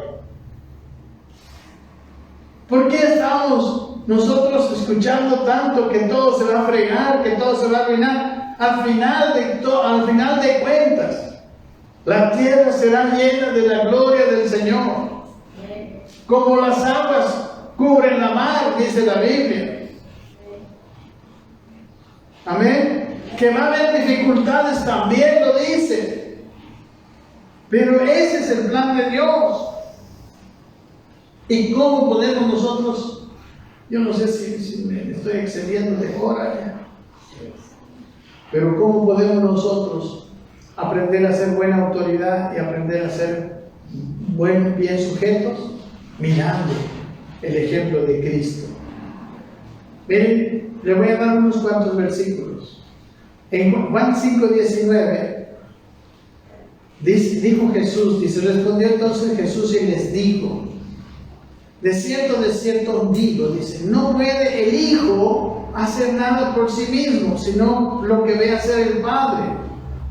¿Por qué estamos nosotros escuchando tanto que todo se va a fregar, que todo se va a arruinar? Al final de cuentas, la tierra será llena de la gloria del Señor. Como las aguas cubren la mar, dice la Biblia. Amén. Que va a haber dificultades, también lo dice. Pero ese es el plan de Dios. ¿Y cómo podemos nosotros Yo no sé si me estoy excediendo de hora ya. Pero ¿cómo podemos nosotros aprender a ser buena autoridad y aprender a ser bien sujetos? Mirando el ejemplo de Cristo. Miren, le voy a dar unos cuantos versículos. En Juan 5:19 dijo Jesús, respondió entonces Jesús y les dijo: de cierto os digo, dice, no puede el Hijo hacer nada por sí mismo, sino lo que ve hacer el Padre,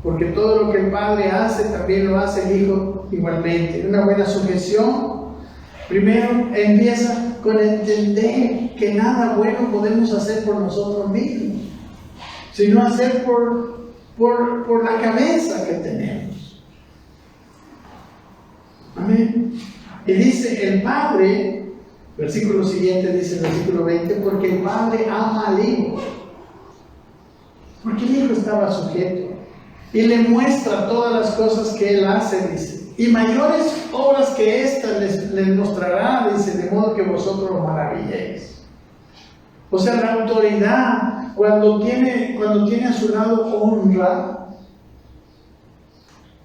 porque todo lo que el Padre hace, también lo hace el Hijo igualmente. Una buena sujeción, primero empieza con entender que nada bueno podemos hacer por nosotros mismos, sino hacer por la cabeza que tenemos. Amén. Y dice el Padre, versículo siguiente dice, versículo 20, porque el Padre ama al Hijo. Porque el Hijo estaba sujeto y le muestra todas las cosas que Él hace, dice. Y mayores obras que estas les mostrará, dice, de modo que vosotros os maravilléis. O sea, la autoridad, cuando tiene a su lado honra,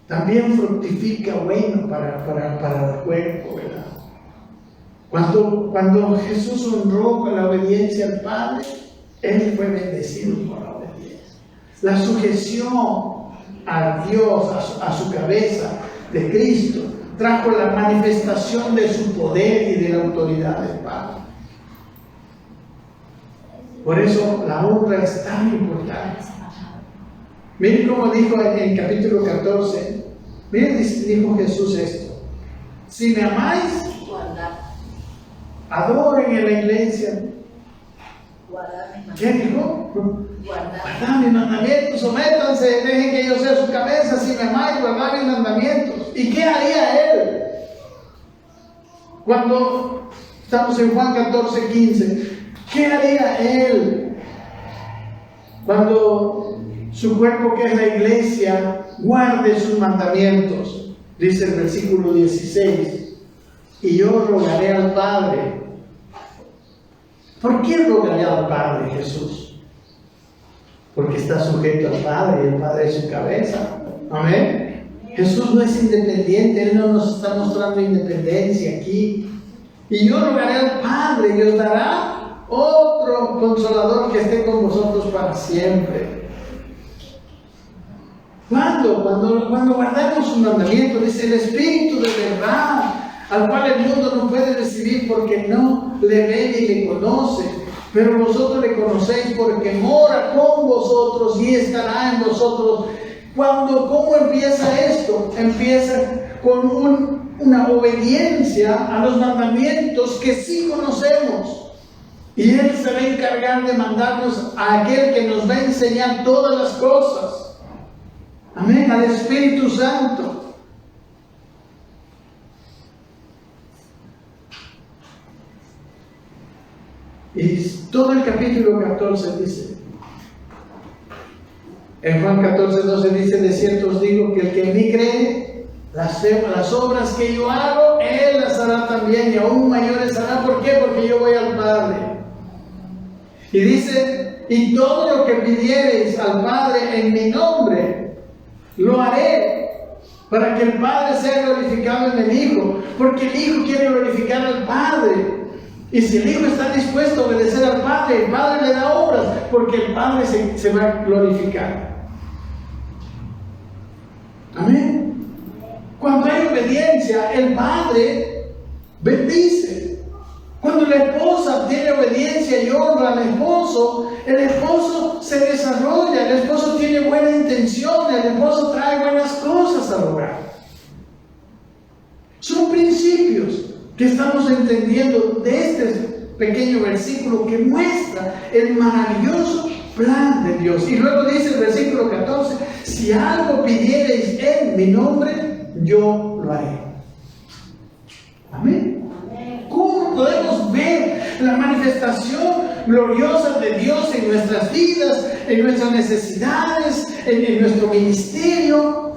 también fructifica bueno para el cuerpo, ¿verdad? Cuando Jesús honró con la obediencia al Padre, Él fue bendecido por la obediencia. La sujeción a Dios, a su cabeza de Cristo, trajo la manifestación de su poder y de la autoridad del Padre. Por eso la honra es tan importante. Miren cómo dijo en el capítulo 14, miren, dijo Jesús esto: si me amáis, adoren en la iglesia. ¿Qué dijo? Guardad mis mandamientos, sométanse, dejen que yo sea su cabeza. Si me amáis, guardad mis mandamientos. ¿Y qué haría Él? Cuando estamos en Juan 14:15, ¿qué haría Él cuando su cuerpo, que es la iglesia, guarde sus mandamientos? Dice el versículo 16: y yo rogaré al Padre. ¿Por qué rogaré al Padre, Jesús? Porque está sujeto al Padre y el Padre es su cabeza. Amén. Jesús no es independiente, Él no nos está mostrando independencia aquí. Y yo rogaré al Padre y os dará otro consolador que esté con vosotros para siempre. ¿Cuándo? Cuando guardamos un mandamiento, dice el Espíritu de verdad, al cual el mundo no puede recibir porque no le ve ni le conoce, pero vosotros le conocéis porque mora con vosotros y estará en vosotros. ¿Cómo empieza esto? Empieza con una obediencia a los mandamientos que sí conocemos, y Él se va a encargar de mandarnos a aquel que nos va a enseñar todas las cosas. Amén, al Espíritu Santo. Y todo el capítulo 14 dice, en Juan 14:12 dice: de cierto os digo que el que en mí cree, las obras que yo hago, Él las hará también, y aún mayores hará. ¿Por qué? Porque yo voy al Padre. Y dice: y todo lo que pidiereis al Padre en mi nombre, lo haré, para que el Padre sea glorificado en el Hijo, porque el Hijo quiere glorificar al Padre. Y si el Hijo está dispuesto a obedecer al Padre, el Padre le da obras, porque el Padre se va a glorificar. Amén. Cuando hay obediencia, el Padre bendice. Cuando la esposa tiene obediencia y honra al esposo, el esposo se desarrolla, el esposo tiene buena intención, el esposo trae buenas cosas al hogar. Son principios que estamos entendiendo de este pequeño versículo que muestra el maravilloso plan de Dios. Y luego dice el versículo 14: si algo pidiereis en mi nombre, yo lo haré. Amén. ¿Cómo podemos ver la manifestación gloriosa de Dios en nuestras vidas, en nuestras necesidades, en nuestro ministerio?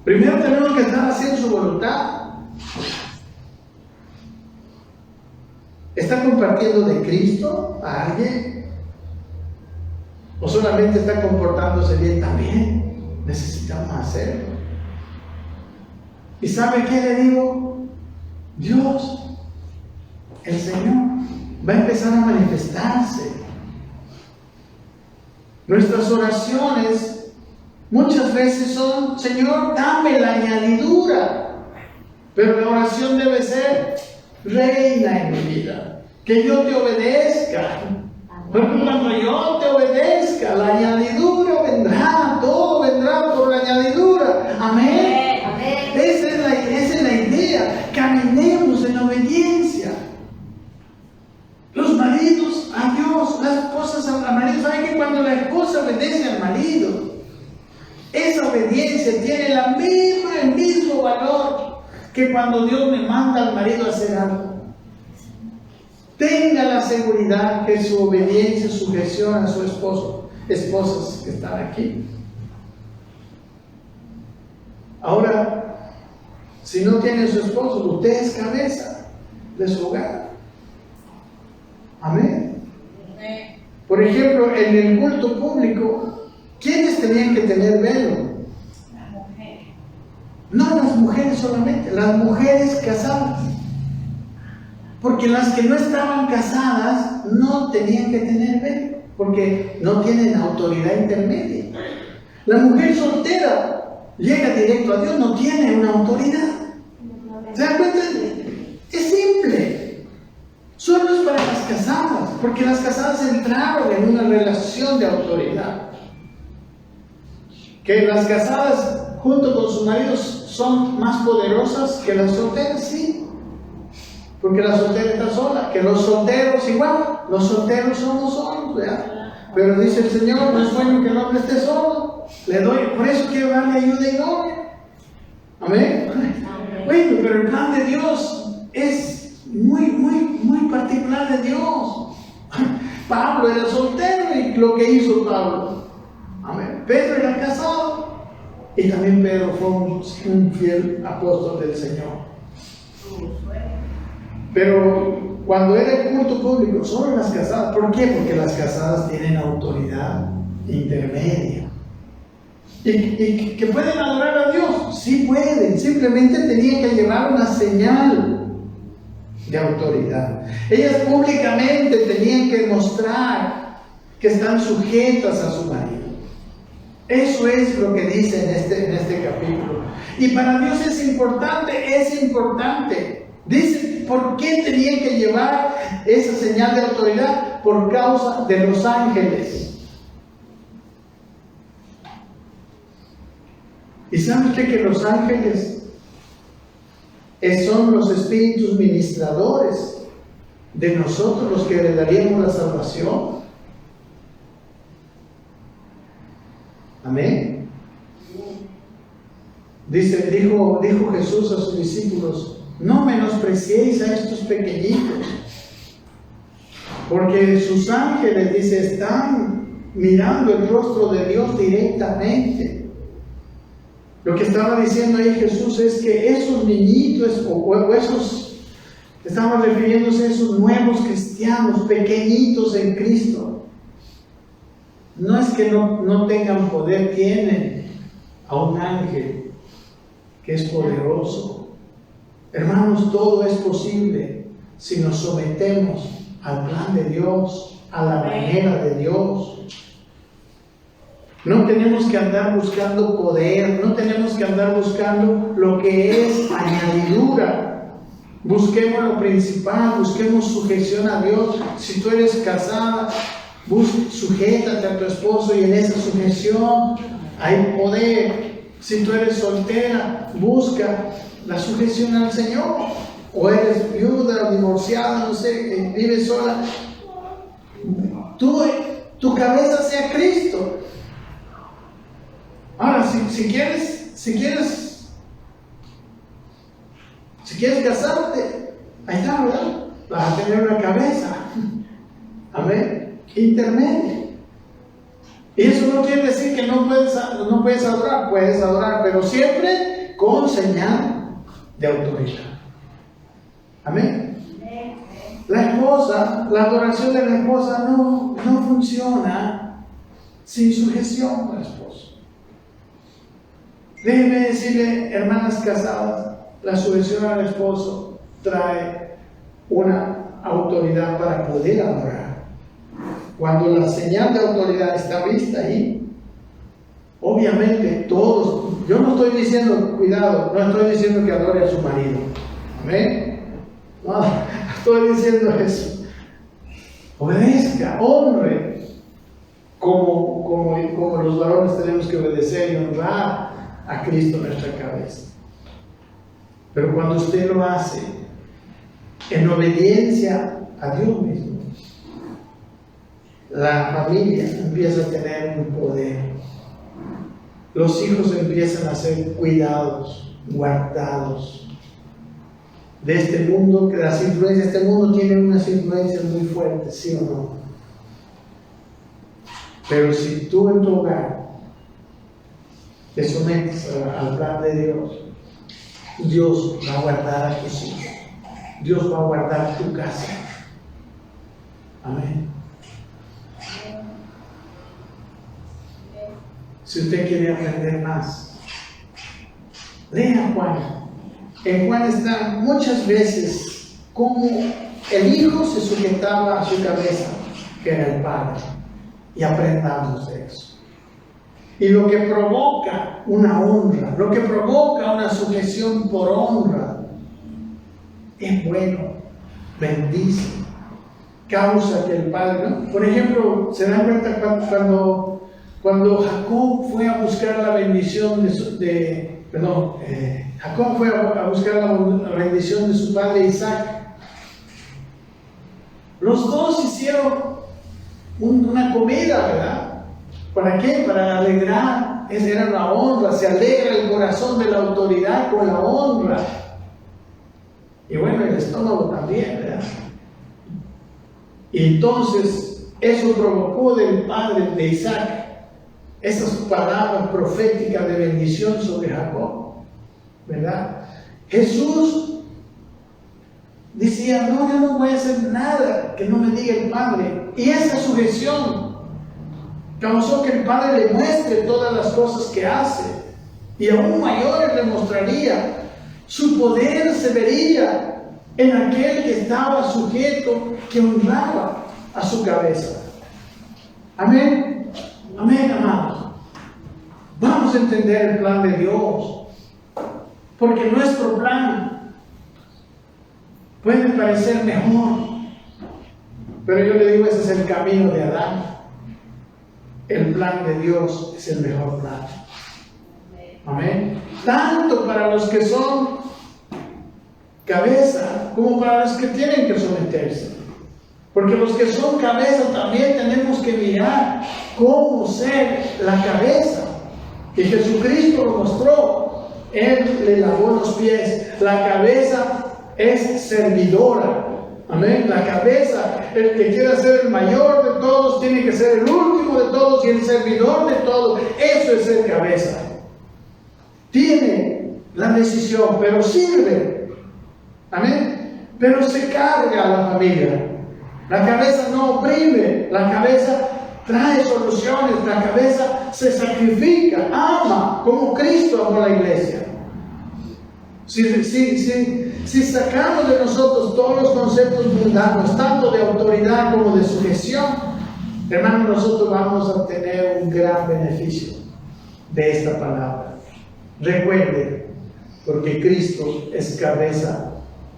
Primero tenemos que estar haciendo su voluntad. ¿Está compartiendo de Cristo a alguien? ¿O solamente está comportándose bien también? Necesitamos hacerlo. ¿Y sabe qué le digo? Dios, el Señor, va a empezar a manifestarse. Nuestras oraciones muchas veces son: Señor, dame la añadidura. Pero la oración debe ser: reina en mi vida, que yo te obedezca. Porque cuando yo te obedezca, la añadidura vendrá, todo vendrá por la añadidura. Amén. Amén. Esa es la idea. Caminemos en obediencia. Los maridos a Dios, las esposas al marido. ¿Saben que cuando la esposa obedece al marido, esa obediencia tiene el mismo valor que cuando Dios me manda al marido a hacer algo? Tenga la seguridad que su obediencia, sujeción a su esposo, esposas que están aquí. Ahora, si no tiene su esposo, usted es cabeza de su hogar. Amén. Por ejemplo, en el culto público, ¿quiénes tenían que tener velo? No las mujeres solamente, las mujeres casadas. Porque las que no estaban casadas no tenían que tener velo, porque no tienen autoridad intermedia. La mujer soltera llega directo a Dios, no tiene una autoridad. ¿Se dan cuenta? Es simple. Solo es para las casadas, porque las casadas entraron en una relación de autoridad. Que las casadas junto con sus maridos son más poderosas que las solteras, sí. Porque la soltera está sola, que los solteros igual, los solteros somos solos, ¿verdad? Pero dice el Señor, no es bueno que el hombre esté solo. Le doy, por eso quiero darle ayuda idónea. Amén. Bueno, pero el plan de Dios es muy particular de Dios. Pablo era soltero y lo que hizo Pablo. Amén. Pedro era casado y también Pedro fue un fiel apóstol del Señor. Pero cuando era el culto público, solo las casadas. ¿Por qué? Porque las casadas tienen autoridad intermedia. ¿Y que pueden adorar a Dios? Sí pueden, simplemente tenían que llevar una señal de autoridad. Ellas públicamente tenían que mostrar que están sujetas a su marido. Eso es lo que dice en este capítulo. Y para Dios es importante. Dice, ¿por qué tenían que llevar esa señal de autoridad? Por causa de los ángeles. ¿Y saben usted que los ángeles son los espíritus ministradores de nosotros, los que heredaríamos la salvación? Amén. Dijo Jesús a sus discípulos: no menospreciéis a estos pequeñitos, porque sus ángeles, dice, están mirando el rostro de Dios directamente. Lo que estaba diciendo ahí Jesús es que esos niñitos, o esos, estaba refiriéndose a esos nuevos cristianos, pequeñitos en Cristo. No es que no tengan poder, tienen a un ángel que es poderoso. Hermanos, todo es posible si nos sometemos al plan de Dios, a la manera de Dios. No tenemos que andar buscando poder, no tenemos que andar buscando lo que es añadidura. Busquemos lo principal, busquemos sujeción a Dios. Si tú eres casada, sujétate a tu esposo y en esa sujeción hay poder. Si tú eres soltera, busca la sujeción al Señor. O eres viuda, divorciada, no sé, vives sola. Tu cabeza sea Cristo. Ahora, si quieres casarte, ahí está, ¿verdad? Vas a tener una cabeza. Amén. Intermedia. Y eso no quiere decir que no puedes adorar. Puedes adorar, pero siempre con señal de autoridad. Amén. la adoración de la esposa no funciona sin sujeción al esposo. Déjenme decirle, hermanas casadas, la sujeción al esposo trae una autoridad para poder adorar. Cuando la señal de autoridad está vista ahí, obviamente todos, yo no estoy diciendo, cuidado, no estoy diciendo que adore a su marido. Amén. No, estoy diciendo eso. Obedezca, honre, como los varones tenemos que obedecer y honrar a Cristo nuestra cabeza. Pero cuando usted lo hace en obediencia a Dios mismo, la familia empieza a tener un poder. Los hijos empiezan a ser cuidados, guardados de este mundo, que las influencias de este mundo tienen unas influencias muy fuertes, ¿sí o no? Pero si tú en tu hogar te sometes al plan de Dios, Dios va a guardar a tus hijos, Dios va a guardar tu casa. Amén. Si usted quiere aprender más, lea Juan. En Juan está muchas veces cómo el hijo se sujetaba a su cabeza, que era el padre, y aprendamos de eso. Y lo que provoca una honra, lo que provoca una sujeción por honra, es bueno, bendice, causa que el padre, ¿no? Por ejemplo, se dan cuenta cuando Jacob fue a buscar la bendición Jacob fue a buscar la bendición de su padre Isaac. Los dos hicieron una comida, ¿verdad? ¿Para qué? Para alegrar. Esa era la honra. Se alegra el corazón de la autoridad con la honra. Y bueno, el estómago también, ¿verdad? Y entonces eso provocó del padre de Isaac esas palabras proféticas de bendición sobre Jacob, ¿verdad? Jesús decía, no, yo no voy a hacer nada que no me diga el Padre. Y esa sujeción causó que el Padre le muestre todas las cosas que hace, y aún mayores le mostraría. Su poder se vería en aquel que estaba sujeto, que honraba a su cabeza. Amén. Amén, amados. Vamos a entender el plan de Dios, porque nuestro plan puede parecer mejor, pero yo le digo, ese es el camino de Adán. El plan de Dios es el mejor plan. Amén. Tanto para los que son cabeza como para los que tienen que someterse. Porque los que son cabeza también tenemos que mirar cómo ser la cabeza. Y Jesucristo lo mostró. Él le lavó los pies. La cabeza es servidora. Amén. La cabeza, el que quiera ser el mayor de todos, tiene que ser el último de todos y el servidor de todos. Eso es ser cabeza. Tiene la decisión, pero sirve. Amén. Pero se carga a la familia. La cabeza no oprime, la cabeza trae soluciones, la cabeza se sacrifica, ama como Cristo amó a la iglesia. Si sacamos de nosotros todos los conceptos mundanos, tanto de autoridad como de sujeción, hermanos, nosotros vamos a tener un gran beneficio de esta palabra. Recuerden, porque Cristo es cabeza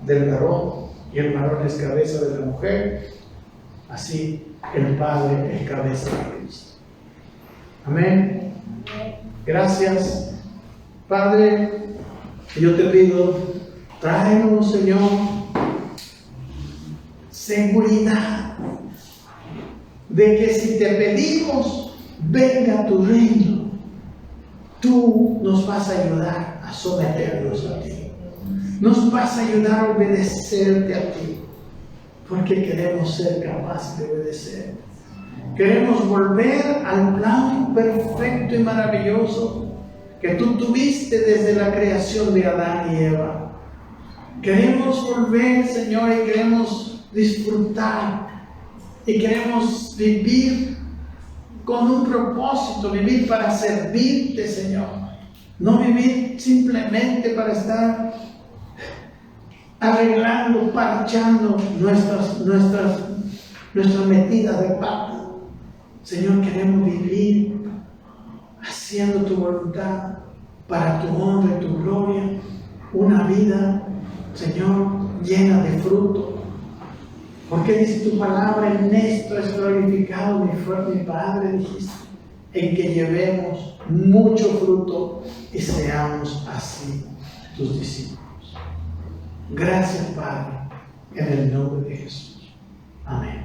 del varón y el varón es cabeza de la mujer, así el Padre es cabeza de Cristo. Amén. Gracias, Padre. Yo te pido, tráenos, Señor, seguridad de que si te pedimos, venga tu reino, tú nos vas a ayudar a someternos a ti. Nos vas a ayudar a obedecerte a ti, porque queremos ser capaces de obedecer. Queremos volver al plan perfecto y maravilloso que tú tuviste desde la creación de Adán y Eva. Queremos volver, Señor, y queremos disfrutar y queremos vivir con un propósito, vivir para servirte, Señor. No vivir simplemente para estar arreglando, parchando nuestras metidas de pata. Señor, queremos vivir haciendo tu voluntad para tu honra y tu gloria. Una vida, Señor, llena de fruto. Porque dice tu palabra, en esto es glorificado mi Padre, dijiste, en que llevemos mucho fruto y seamos así tus discípulos. Gracias, Padre, en el nombre de Jesús. Amén.